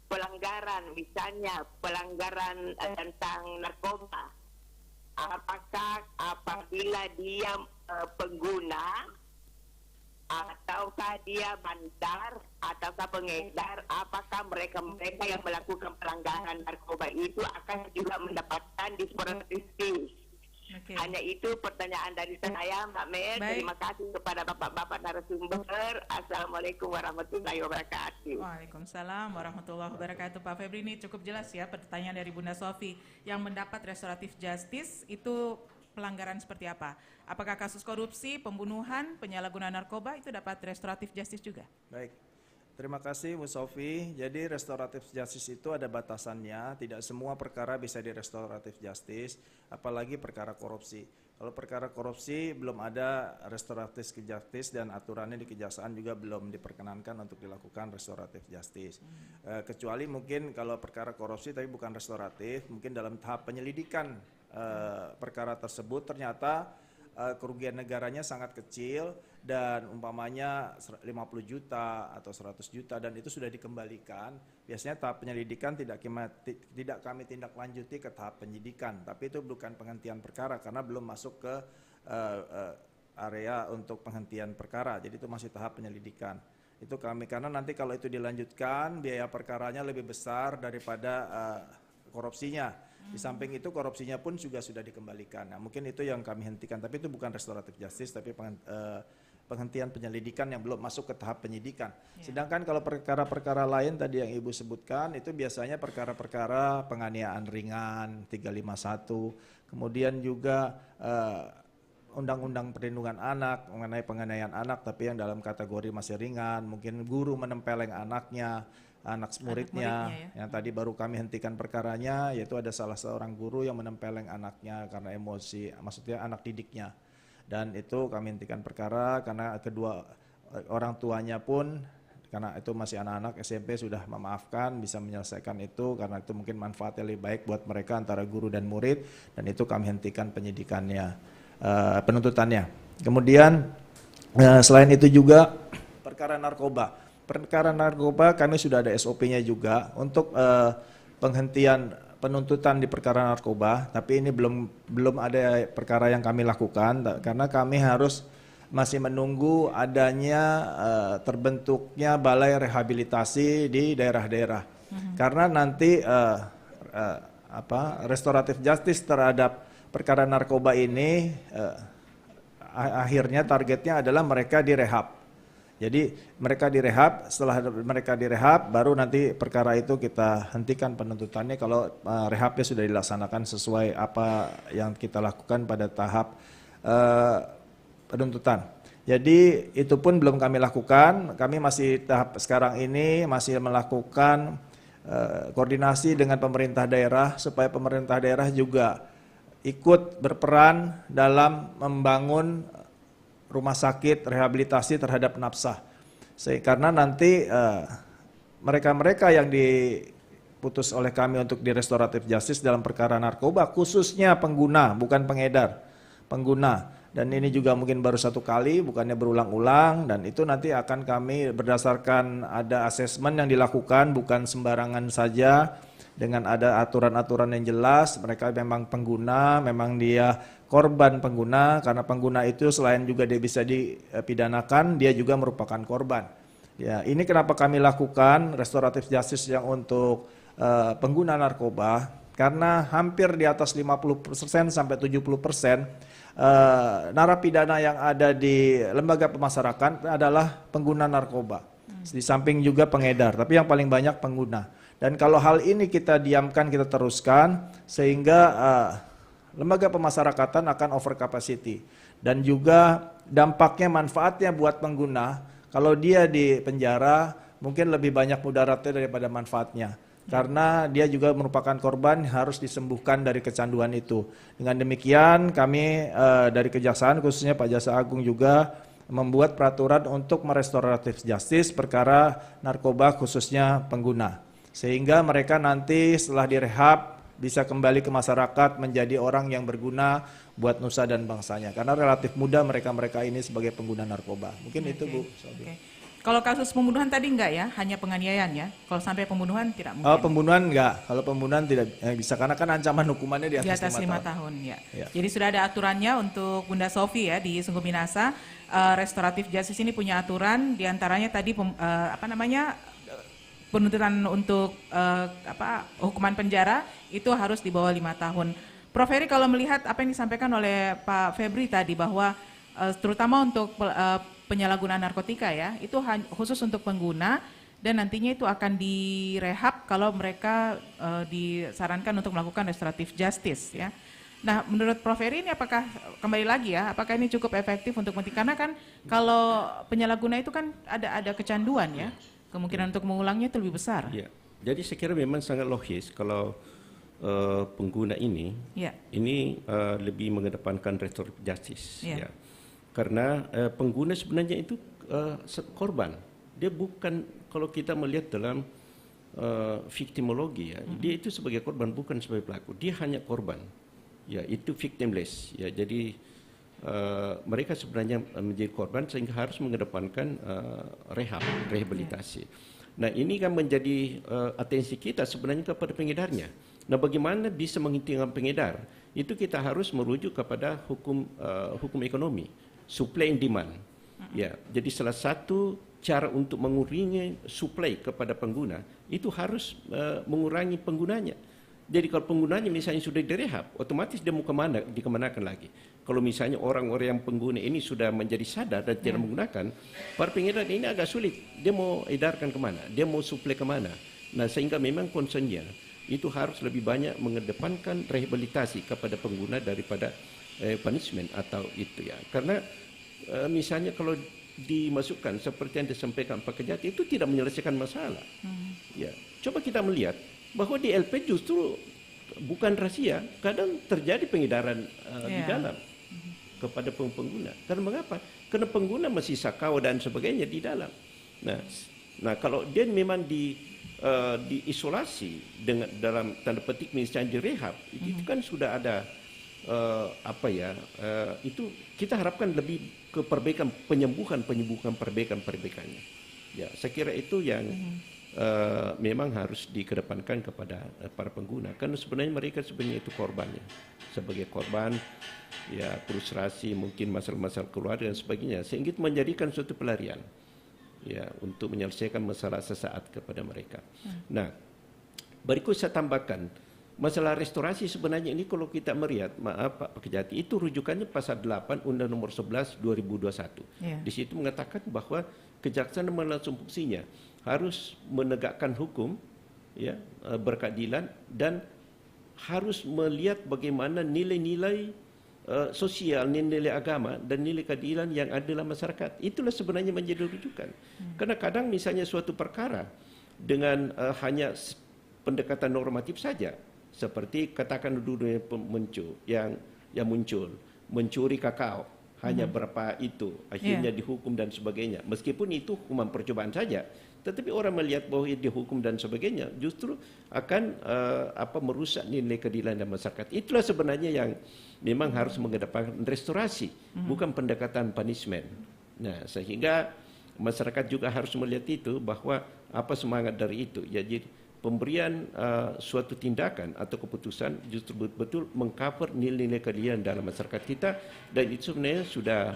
pelanggaran, misalnya pelanggaran tentang narkoba, apakah apabila dia pengguna, ataukah dia bandar, ataukah pengedar, apakah mereka yang melakukan pelanggaran narkoba itu akan juga mendapatkan dispensasi? Hanya itu pertanyaan dari saya, Mbak Mel. Terima kasih kepada bapak-bapak narasumber. Assalamualaikum warahmatullahi wabarakatuh. Waalaikumsalam warahmatullahi wabarakatuh. Pak Febri, ini cukup jelas ya pertanyaan dari Bunda Sofi. Yang mendapat restoratif justice itu pelanggaran seperti apa? Apakah kasus korupsi, pembunuhan, penyalahgunaan narkoba itu dapat restoratif justice juga? Baik. Terima kasih Bu Sofi. Jadi restoratif justice itu ada batasannya, tidak semua perkara bisa di restoratif justice, apalagi perkara korupsi. Kalau perkara korupsi belum ada restoratif justice dan aturannya di kejaksaan juga belum diperkenankan untuk dilakukan restoratif justice. Kecuali mungkin kalau perkara korupsi tapi bukan restoratif, mungkin dalam tahap penyelidikan perkara tersebut ternyata kerugian negaranya sangat kecil dan umpamanya 50 juta atau 100 juta dan itu sudah dikembalikan. Biasanya tahap penyelidikan tidak kami tindak lanjuti ke tahap penyidikan, tapi itu bukan penghentian perkara karena belum masuk ke area untuk penghentian perkara. Jadi itu masih tahap penyelidikan. Itu kami, karena nanti kalau itu dilanjutkan biaya perkaranya lebih besar daripada korupsinya. Di samping itu korupsinya pun juga sudah dikembalikan. Nah, mungkin itu yang kami hentikan, tapi itu bukan restoratif justice, tapi penghentian penyelidikan yang belum masuk ke tahap penyidikan. Sedangkan kalau perkara-perkara lain tadi yang Ibu sebutkan, itu biasanya perkara-perkara penganiayaan ringan, 351, kemudian juga Undang-Undang Perlindungan Anak mengenai penganiayaan anak, tapi yang dalam kategori masih ringan, mungkin guru menempeleng anaknya, anak muridnya yang tadi baru kami hentikan perkaranya, yaitu ada salah seorang guru yang menempeleng anaknya karena emosi, maksudnya anak didiknya, dan itu kami hentikan perkara karena kedua orang tuanya pun karena itu masih anak-anak SMP sudah memaafkan, bisa menyelesaikan itu karena itu mungkin manfaatnya lebih baik buat mereka antara guru dan murid, dan itu kami hentikan penyidikannya, penuntutannya. Kemudian selain itu juga perkara narkoba. Perkara narkoba kami sudah ada SOP-nya juga untuk penghentian penuntutan di perkara narkoba, tapi ini belum ada perkara yang kami lakukan karena kami harus masih menunggu adanya terbentuknya balai rehabilitasi di daerah-daerah. Karena nanti restoratif justice terhadap perkara narkoba ini akhirnya targetnya adalah mereka direhab. Jadi mereka direhab, setelah mereka direhab baru nanti perkara itu kita hentikan penuntutannya kalau rehabnya sudah dilaksanakan sesuai apa yang kita lakukan pada tahap penuntutan. Jadi itu pun belum kami lakukan, kami masih tahap sekarang ini masih melakukan koordinasi dengan pemerintah daerah supaya pemerintah daerah juga ikut berperan dalam membangun rumah sakit rehabilitasi terhadap nafsah. Karena nanti mereka-mereka yang diputus oleh kami untuk di restoratif justice dalam perkara narkoba, khususnya pengguna, bukan pengedar, pengguna. Dan ini juga mungkin baru satu kali, bukannya berulang-ulang, dan itu nanti akan kami berdasarkan ada asesmen yang dilakukan, bukan sembarangan saja, dengan ada aturan-aturan yang jelas, mereka memang pengguna, memang dia korban pengguna, karena pengguna itu selain juga dia bisa dipidanakan, dia juga merupakan korban. Ya, ini kenapa kami lakukan restoratif justice yang untuk pengguna narkoba, karena hampir di atas 50% sampai 70% narapidana yang ada di lembaga pemasyarakatan adalah pengguna narkoba. Di samping juga pengedar, tapi yang paling banyak pengguna. Dan kalau hal ini kita diamkan, kita teruskan, sehingga lembaga pemasyarakatan akan over capacity. Dan juga dampaknya, manfaatnya buat pengguna, kalau dia di penjara mungkin lebih banyak mudaratnya daripada manfaatnya. Karena dia juga merupakan korban, harus disembuhkan dari kecanduan itu. Dengan demikian kami dari Kejaksaan, khususnya Pak Jaksa Agung juga membuat peraturan untuk merestoratif justice perkara narkoba khususnya pengguna. Sehingga mereka nanti setelah direhab bisa kembali ke masyarakat menjadi orang yang berguna buat nusa dan bangsanya. Karena relatif muda mereka-mereka ini sebagai pengguna narkoba. Mungkin itu Bu. Kalau kasus pembunuhan tadi enggak ya, hanya penganiayaan ya? Kalau sampai pembunuhan tidak mungkin? Oh, pembunuhan enggak. Kalau pembunuhan tidak bisa, karena kan ancaman hukumannya di atas 5 tahun. Ya. Jadi sudah ada aturannya untuk Bunda Sofi ya di Sungguh Minasa. Restoratif justice ini punya aturan, diantaranya tadi penuntutan untuk hukuman penjara itu harus di bawah 5 tahun. Prof Heri, kalau melihat apa yang disampaikan oleh Pak Febri tadi bahwa terutama untuk penyalahgunaan narkotika ya, itu khusus untuk pengguna dan nantinya itu akan direhab kalau mereka disarankan untuk melakukan restoratif justice ya. Nah, menurut Prof Heri ini apakah kembali lagi ya, apakah ini cukup efektif untuk karena kan kalau penyalahguna itu kan ada kecanduan ya, kemungkinan untuk mengulangnya itu lebih besar. Ya. Jadi saya kira memang sangat logis kalau pengguna ini lebih mengedepankan restoratif justice, ya. Karena pengguna sebenarnya itu korban. Dia bukan, kalau kita melihat dalam victimologi, ya, dia itu sebagai korban, bukan sebagai pelaku. Dia hanya korban, ya, itu victimless, ya. Jadi mereka sebenarnya menjadi korban sehingga harus mengedepankan rehabilitasi. Nah, ini kan menjadi atensi kita sebenarnya kepada pengedarnya. Nah, bagaimana bisa menghentikan pengedar? Itu kita harus merujuk kepada hukum ekonomi, supply and demand. Ya, jadi salah satu cara untuk mengurangi supply kepada pengguna itu harus mengurangi penggunanya. Jadi kalau penggunanya misalnya sudah direhab, otomatis dia mau dikemanakan lagi. Kalau misalnya orang-orang yang pengguna ini sudah menjadi sadar dan tidak menggunakan, para pengedar ini agak sulit. Dia mau edarkan kemana? Dia mau supply kemana? Nah, sehingga memang concernnya itu harus lebih banyak mengedepankan rehabilitasi kepada pengguna daripada punishment atau itu, ya. Karena misalnya kalau dimasukkan seperti yang disampaikan Pak Kejati itu tidak menyelesaikan masalah. Ya, coba kita melihat bahwa di LP justru bukan rahasia, kadang terjadi pengedaran di dalam kepada pengguna. Karena mengapa? Karena pengguna masih sakau dan sebagainya di dalam. Nah, kalau dia memang diisolasi dengan dalam tanda petik misalnya direhab, itu kan sudah ada itu kita harapkan lebih ke perbaikan, penyembuhan perbaikannya. Ya, saya kira itu yang memang harus dikedepankan kepada para pengguna, karena sebenarnya mereka itu korbannya, sebagai korban, ya, frustrasi, mungkin masalah-masalah keluarga dan sebagainya, sehingga itu menjadikan suatu pelarian, ya, untuk menyelesaikan masalah sesaat kepada mereka. Nah, berikut saya tambahkan masalah restorasi. Sebenarnya ini kalau kita melihat, maaf Pak Kejati, itu rujukannya pasal 8 Undang Nomor 11 2021. Di situ mengatakan bahwa kejaksaan melaksanakan fungsinya harus menegakkan hukum, ya, berkeadilan, dan harus melihat bagaimana nilai-nilai sosial, nilai agama dan nilai keadilan yang ada dalam masyarakat. Itulah sebenarnya menjadi rujukan. Karena kadang misalnya suatu perkara dengan hanya pendekatan normatif saja, seperti katakan dulu yang muncul mencuri kakao, hanya berapa itu akhirnya dihukum dan sebagainya. Meskipun itu hukuman percobaan saja, tetapi orang melihat bahwa dihukum dan sebagainya justru akan merusak nilai keadilan dan masyarakat. Itulah sebenarnya yang memang harus mengedepankan restorasi, bukan pendekatan punishment. Nah, sehingga masyarakat juga harus melihat itu, bahwa apa semangat dari itu, ya, jadi pemberian suatu tindakan atau keputusan justru betul-betul mengcover nilai-nilai keadilan dalam masyarakat kita, dan itu sebenarnya sudah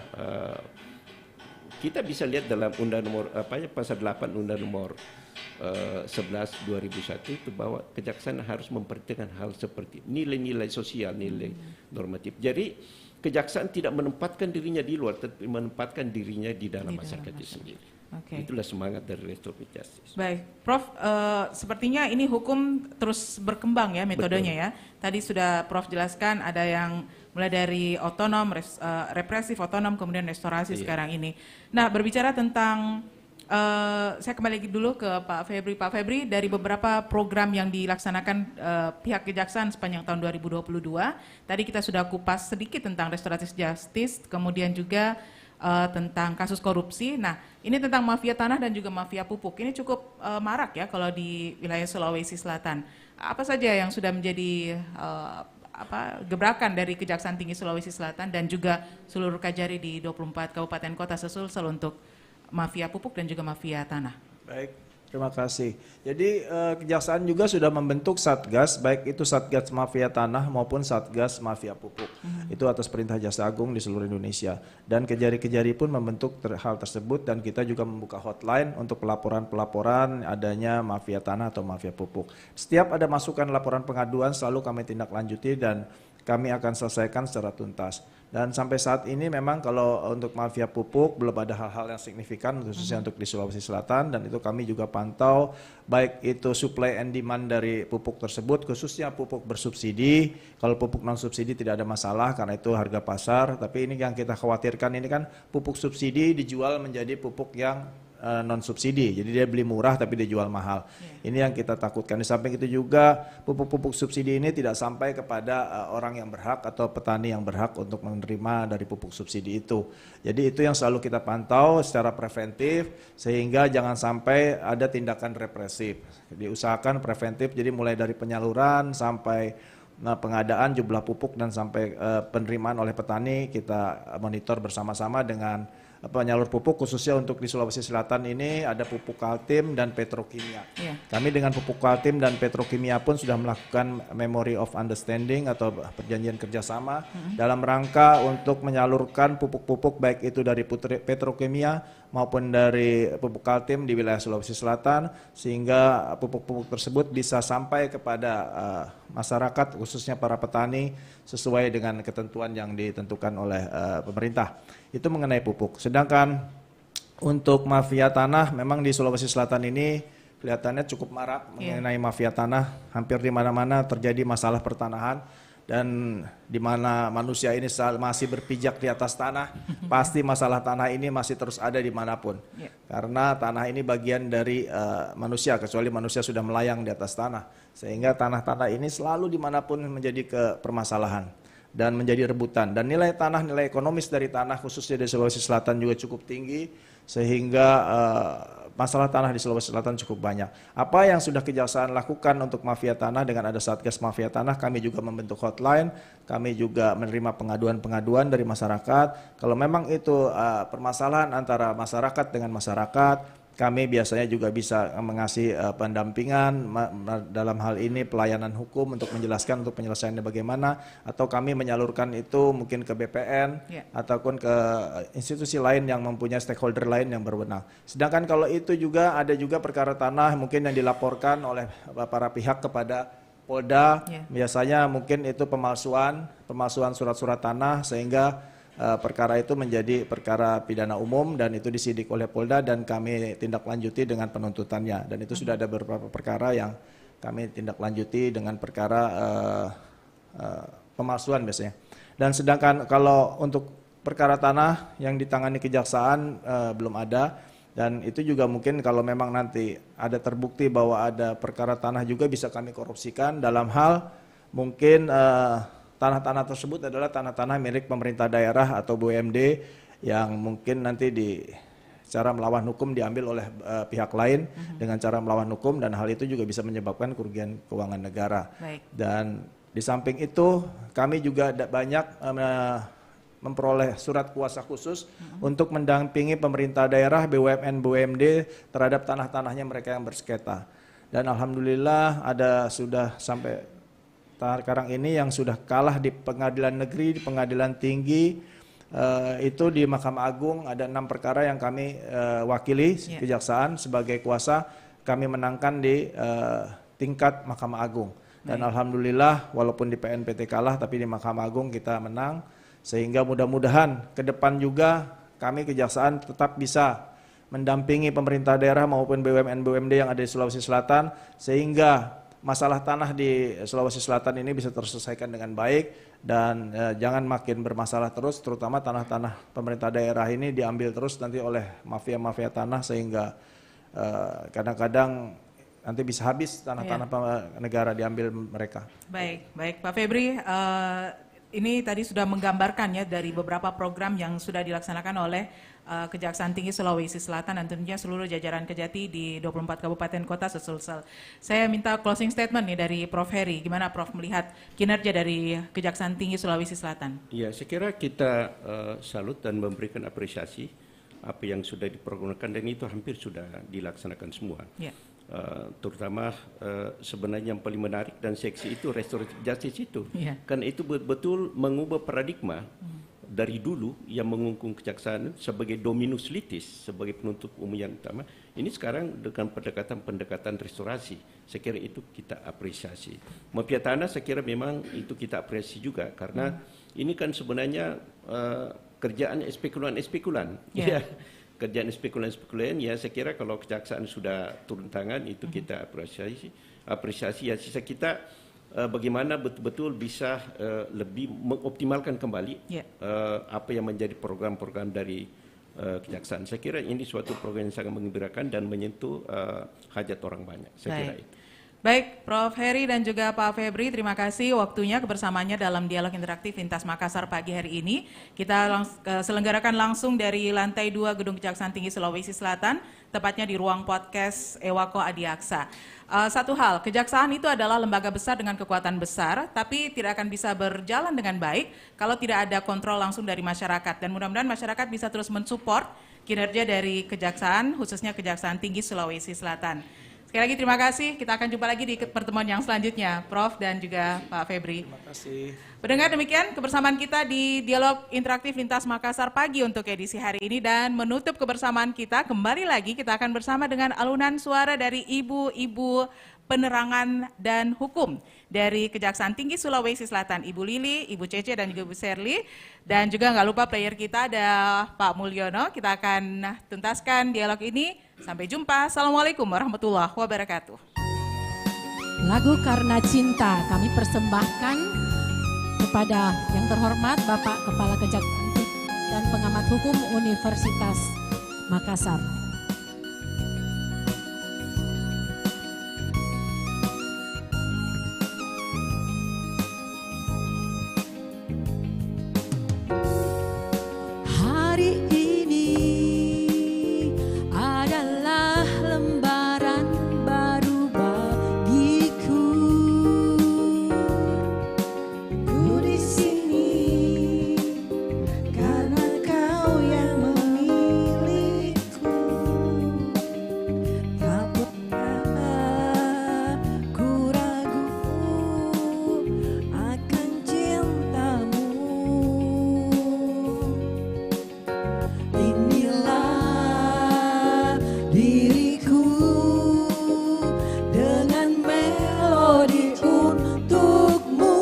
kita bisa lihat dalam Undang Nomor pasal 8 Undang Nomor 11 2001 itu, bahwa kejaksaan harus memperhatikan hal seperti nilai-nilai sosial, nilai normatif. Jadi kejaksaan tidak menempatkan dirinya di luar, tetapi menempatkan dirinya di dalam masyarakat itu sendiri. Itulah semangat dari restoratif justice. Baik, Prof, sepertinya ini hukum terus berkembang ya metodenya. Betul. Ya. Tadi sudah Prof jelaskan ada yang mulai dari otonom, represif, otonom, kemudian restorasi sekarang ini. Nah, berbicara tentang saya kembali dulu ke Pak Febri. Pak Febri, dari beberapa program yang dilaksanakan pihak kejaksaan sepanjang tahun 2022, tadi kita sudah kupas sedikit tentang restoratif justice, kemudian juga tentang kasus korupsi. Nah, ini tentang mafia tanah dan juga mafia pupuk. Ini cukup marak ya kalau di wilayah Sulawesi Selatan. Apa saja yang sudah menjadi gebrakan dari Kejaksaan Tinggi Sulawesi Selatan dan juga seluruh Kajari di 24 kabupaten kota sesulsel untuk mafia pupuk dan juga mafia tanah? Baik, terima kasih. Jadi Kejaksaan juga sudah membentuk Satgas, baik itu Satgas Mafia Tanah maupun Satgas Mafia Pupuk. Itu atas perintah Jaksa Agung di seluruh Indonesia. Dan Kejari-Kejari pun membentuk hal tersebut, dan kita juga membuka hotline untuk pelaporan-pelaporan adanya mafia tanah atau mafia pupuk. Setiap ada masukan laporan pengaduan selalu kami tindak lanjuti dan kami akan selesaikan secara tuntas. Dan sampai saat ini memang kalau untuk mafia pupuk belum ada hal-hal yang signifikan khususnya untuk di Sulawesi Selatan, dan itu kami juga pantau baik itu supply and demand dari pupuk tersebut, khususnya pupuk bersubsidi. Kalau pupuk non subsidi tidak ada masalah karena itu harga pasar, tapi ini yang kita khawatirkan ini kan pupuk subsidi dijual menjadi pupuk yang non subsidi. Jadi dia beli murah tapi dia jual mahal. Ini yang kita takutkan. Di samping itu juga pupuk-pupuk subsidi ini tidak sampai kepada orang yang berhak atau petani yang berhak untuk menerima dari pupuk subsidi itu. Jadi itu yang selalu kita pantau secara preventif sehingga jangan sampai ada tindakan represif. Diusahakan preventif, jadi mulai dari penyaluran sampai pengadaan jumlah pupuk dan sampai penerimaan oleh petani kita monitor bersama-sama dengan penyalur pupuk, khususnya untuk di Sulawesi Selatan ini ada pupuk Kaltim dan petrokimia. Kami dengan pupuk Kaltim dan petrokimia pun sudah melakukan Memory of Understanding atau perjanjian kerjasama dalam rangka untuk menyalurkan pupuk-pupuk baik itu dari petrokimia maupun dari pupuk Kaltim di wilayah Sulawesi Selatan, sehingga pupuk-pupuk tersebut bisa sampai kepada masyarakat khususnya para petani sesuai dengan ketentuan yang ditentukan oleh pemerintah. Itu mengenai pupuk. Sedangkan untuk mafia tanah memang di Sulawesi Selatan ini kelihatannya cukup marak mengenai mafia tanah. Hampir di mana-mana terjadi masalah pertanahan, dan di mana manusia ini masih berpijak di atas tanah, pasti masalah tanah ini masih terus ada dimanapun. Karena tanah ini bagian dari manusia, kecuali manusia sudah melayang di atas tanah. Sehingga tanah-tanah ini selalu dimanapun menjadi permasalahan dan menjadi rebutan. Dan nilai tanah, nilai ekonomis dari tanah khususnya di Sulawesi Selatan juga cukup tinggi, sehingga masalah tanah di Sulawesi Selatan cukup banyak. Apa yang sudah Kejaksaan lakukan untuk mafia tanah dengan ada Satgas Mafia Tanah, kami juga membentuk hotline, kami juga menerima pengaduan-pengaduan dari masyarakat. Kalau memang itu permasalahan antara masyarakat dengan masyarakat, kami biasanya juga bisa mengasih pendampingan dalam hal ini pelayanan hukum untuk menjelaskan untuk penyelesaiannya bagaimana, atau kami menyalurkan itu mungkin ke BPN ataupun ke institusi lain yang mempunyai stakeholder lain yang berwenang. Sedangkan kalau itu juga ada juga perkara tanah mungkin yang dilaporkan oleh para pihak kepada Polda, biasanya mungkin itu pemalsuan surat-surat tanah, sehingga perkara itu menjadi perkara pidana umum dan itu disidik oleh Polda dan kami tindak lanjuti dengan penuntutannya. Dan itu sudah ada beberapa perkara yang kami tindak lanjuti dengan perkara pemalsuan biasanya. Dan sedangkan kalau untuk perkara tanah yang ditangani Kejaksaan belum ada, dan itu juga mungkin kalau memang nanti ada terbukti bahwa ada perkara tanah juga bisa kami korupsikan dalam hal mungkin tanah-tanah tersebut adalah tanah-tanah milik pemerintah daerah atau BUMD yang mungkin nanti secara melawan hukum diambil oleh pihak lain dengan cara melawan hukum, dan hal itu juga bisa menyebabkan kerugian keuangan negara. Dan di samping itu kami juga banyak memperoleh surat kuasa khusus untuk mendampingi pemerintah daerah, BUMN, BUMD terhadap tanah-tanahnya mereka yang bersengketa. Dan alhamdulillah ada sudah sampai sekarang ini yang sudah kalah di pengadilan negeri, di pengadilan tinggi, itu di Mahkamah Agung ada 6 perkara yang kami wakili Kejaksaan sebagai kuasa, kami menangkan di tingkat Mahkamah Agung. Dan alhamdulillah walaupun di PNPT kalah tapi di Mahkamah Agung kita menang, sehingga mudah-mudahan ke depan juga kami Kejaksaan tetap bisa mendampingi pemerintah daerah maupun BUMN-BUMD yang ada di Sulawesi Selatan, sehingga masalah tanah di Sulawesi Selatan ini bisa terselesaikan dengan baik dan jangan makin bermasalah terus, terutama tanah-tanah pemerintah daerah ini diambil terus nanti oleh mafia-mafia tanah, sehingga kadang-kadang nanti bisa habis tanah-tanah negara diambil mereka. Baik Pak Febri, ini tadi sudah menggambarkan ya dari beberapa program yang sudah dilaksanakan oleh Kejaksaan Tinggi Sulawesi Selatan dan tentunya seluruh jajaran Kejati di 24 kabupaten kota sesulsel. Saya minta closing statement nih dari Prof. Heri. Gimana Prof melihat kinerja dari Kejaksaan Tinggi Sulawesi Selatan? Ya, saya kira kita salut dan memberikan apresiasi apa yang sudah diprogramkan, dan itu hampir sudah dilaksanakan semua. Terutama sebenarnya yang paling menarik dan seksi itu restoratif justice itu. Karena itu betul-betul mengubah paradigma dari dulu yang mengungkung kejaksaan sebagai dominus litis, sebagai penuntut umum yang utama, ini sekarang dengan pendekatan restorasi. Saya kira itu kita apresiasi. Mafia tanah saya kira memang itu kita apresiasi juga, karena ini kan sebenarnya kerjaan spekulan-spekulan. Kerjaan spekulan-spekulan ya, saya kira kalau kejaksaan sudah turun tangan itu kita apresiasi ya, sisa kita bagaimana betul-betul bisa lebih mengoptimalkan kembali apa yang menjadi program-program dari kejaksaan. Saya kira ini suatu program yang sangat menggembirakan dan menyentuh hajat orang banyak. Saya kira itu. Baik, Prof. Heri dan juga Pak Febri, terima kasih waktunya kebersamaannya dalam dialog interaktif Lintas Makassar pagi hari ini. Kita selenggarakan langsung dari lantai 2 Gedung Kejaksaan Tinggi Sulawesi Selatan, tepatnya di ruang podcast Ewako Adiaksa. Satu hal, kejaksaan itu adalah lembaga besar dengan kekuatan besar, tapi tidak akan bisa berjalan dengan baik kalau tidak ada kontrol langsung dari masyarakat. Dan mudah-mudahan masyarakat bisa terus mensupport kinerja dari kejaksaan, khususnya Kejaksaan Tinggi Sulawesi Selatan. Sekali lagi terima kasih, kita akan jumpa lagi di pertemuan yang selanjutnya, Prof. dan juga Pak Febri. Terima kasih. Pendengar, demikian kebersamaan kita di Dialog Interaktif Lintas Makassar pagi untuk edisi hari ini, dan menutup kebersamaan kita, kembali lagi kita akan bersama dengan alunan suara dari ibu-ibu penerangan dan hukum dari Kejaksaan Tinggi Sulawesi Selatan, Ibu Lili, Ibu Cece, dan juga Ibu Serli. Dan juga nggak lupa player kita ada Pak Mulyono. Kita akan tuntaskan dialog ini. Sampai jumpa. Assalamualaikum warahmatullahi wabarakatuh. Lagu Karena Cinta kami persembahkan kepada yang terhormat Bapak Kepala Kejaksaan dan Pengamat Hukum Universitas Makassar. Hari ini adalah lembaran baru bagiku. Ku di sini karena kau yang memilihku. Tak pernah ku ragu akan cintamu. Inilah diriku dengan melodi untukmu,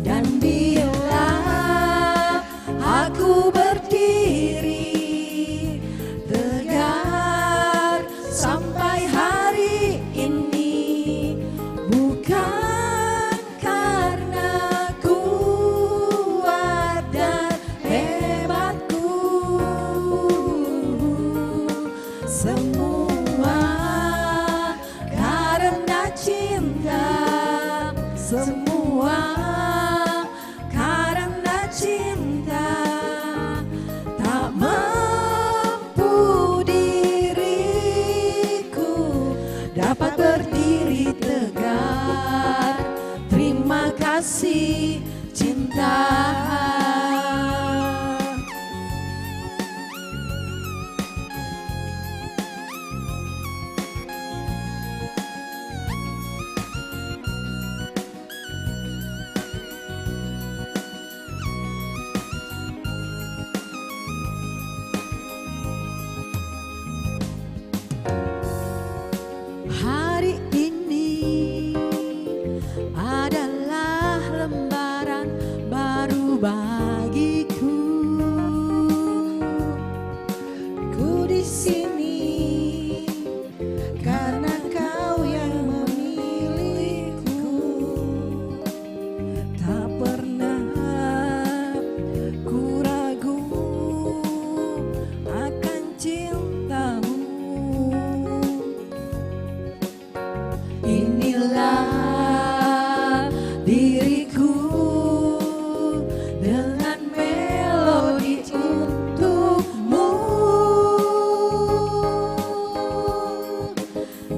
dan bila aku berdiri tegar sampai hari ini, bukan karena kuat dan hebatku, semua karena cinta, semua karena cinta. Tak mampu diriku dapat berdiri tegar. Terima kasih cinta. Hari ini adalah lembaran baru bagiku. Ku di sini karena kau yang memilihku. Tak pernah ku ragu akan cintamu. Inilah diriku dengan melodi untukmu,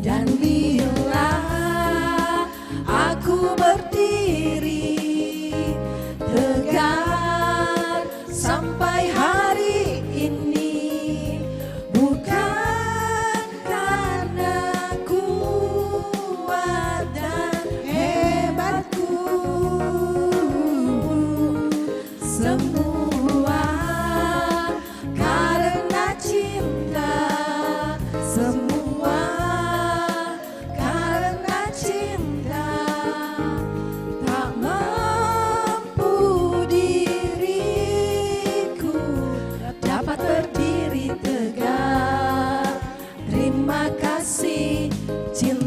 dan bila aku berdiri tegar sampai hari ini, bukan karena kuat dan hebatku, semua karena cinta, semua karena cinta. Tak mampu diriku dapat berdiri tegar. Terima kasih cinta.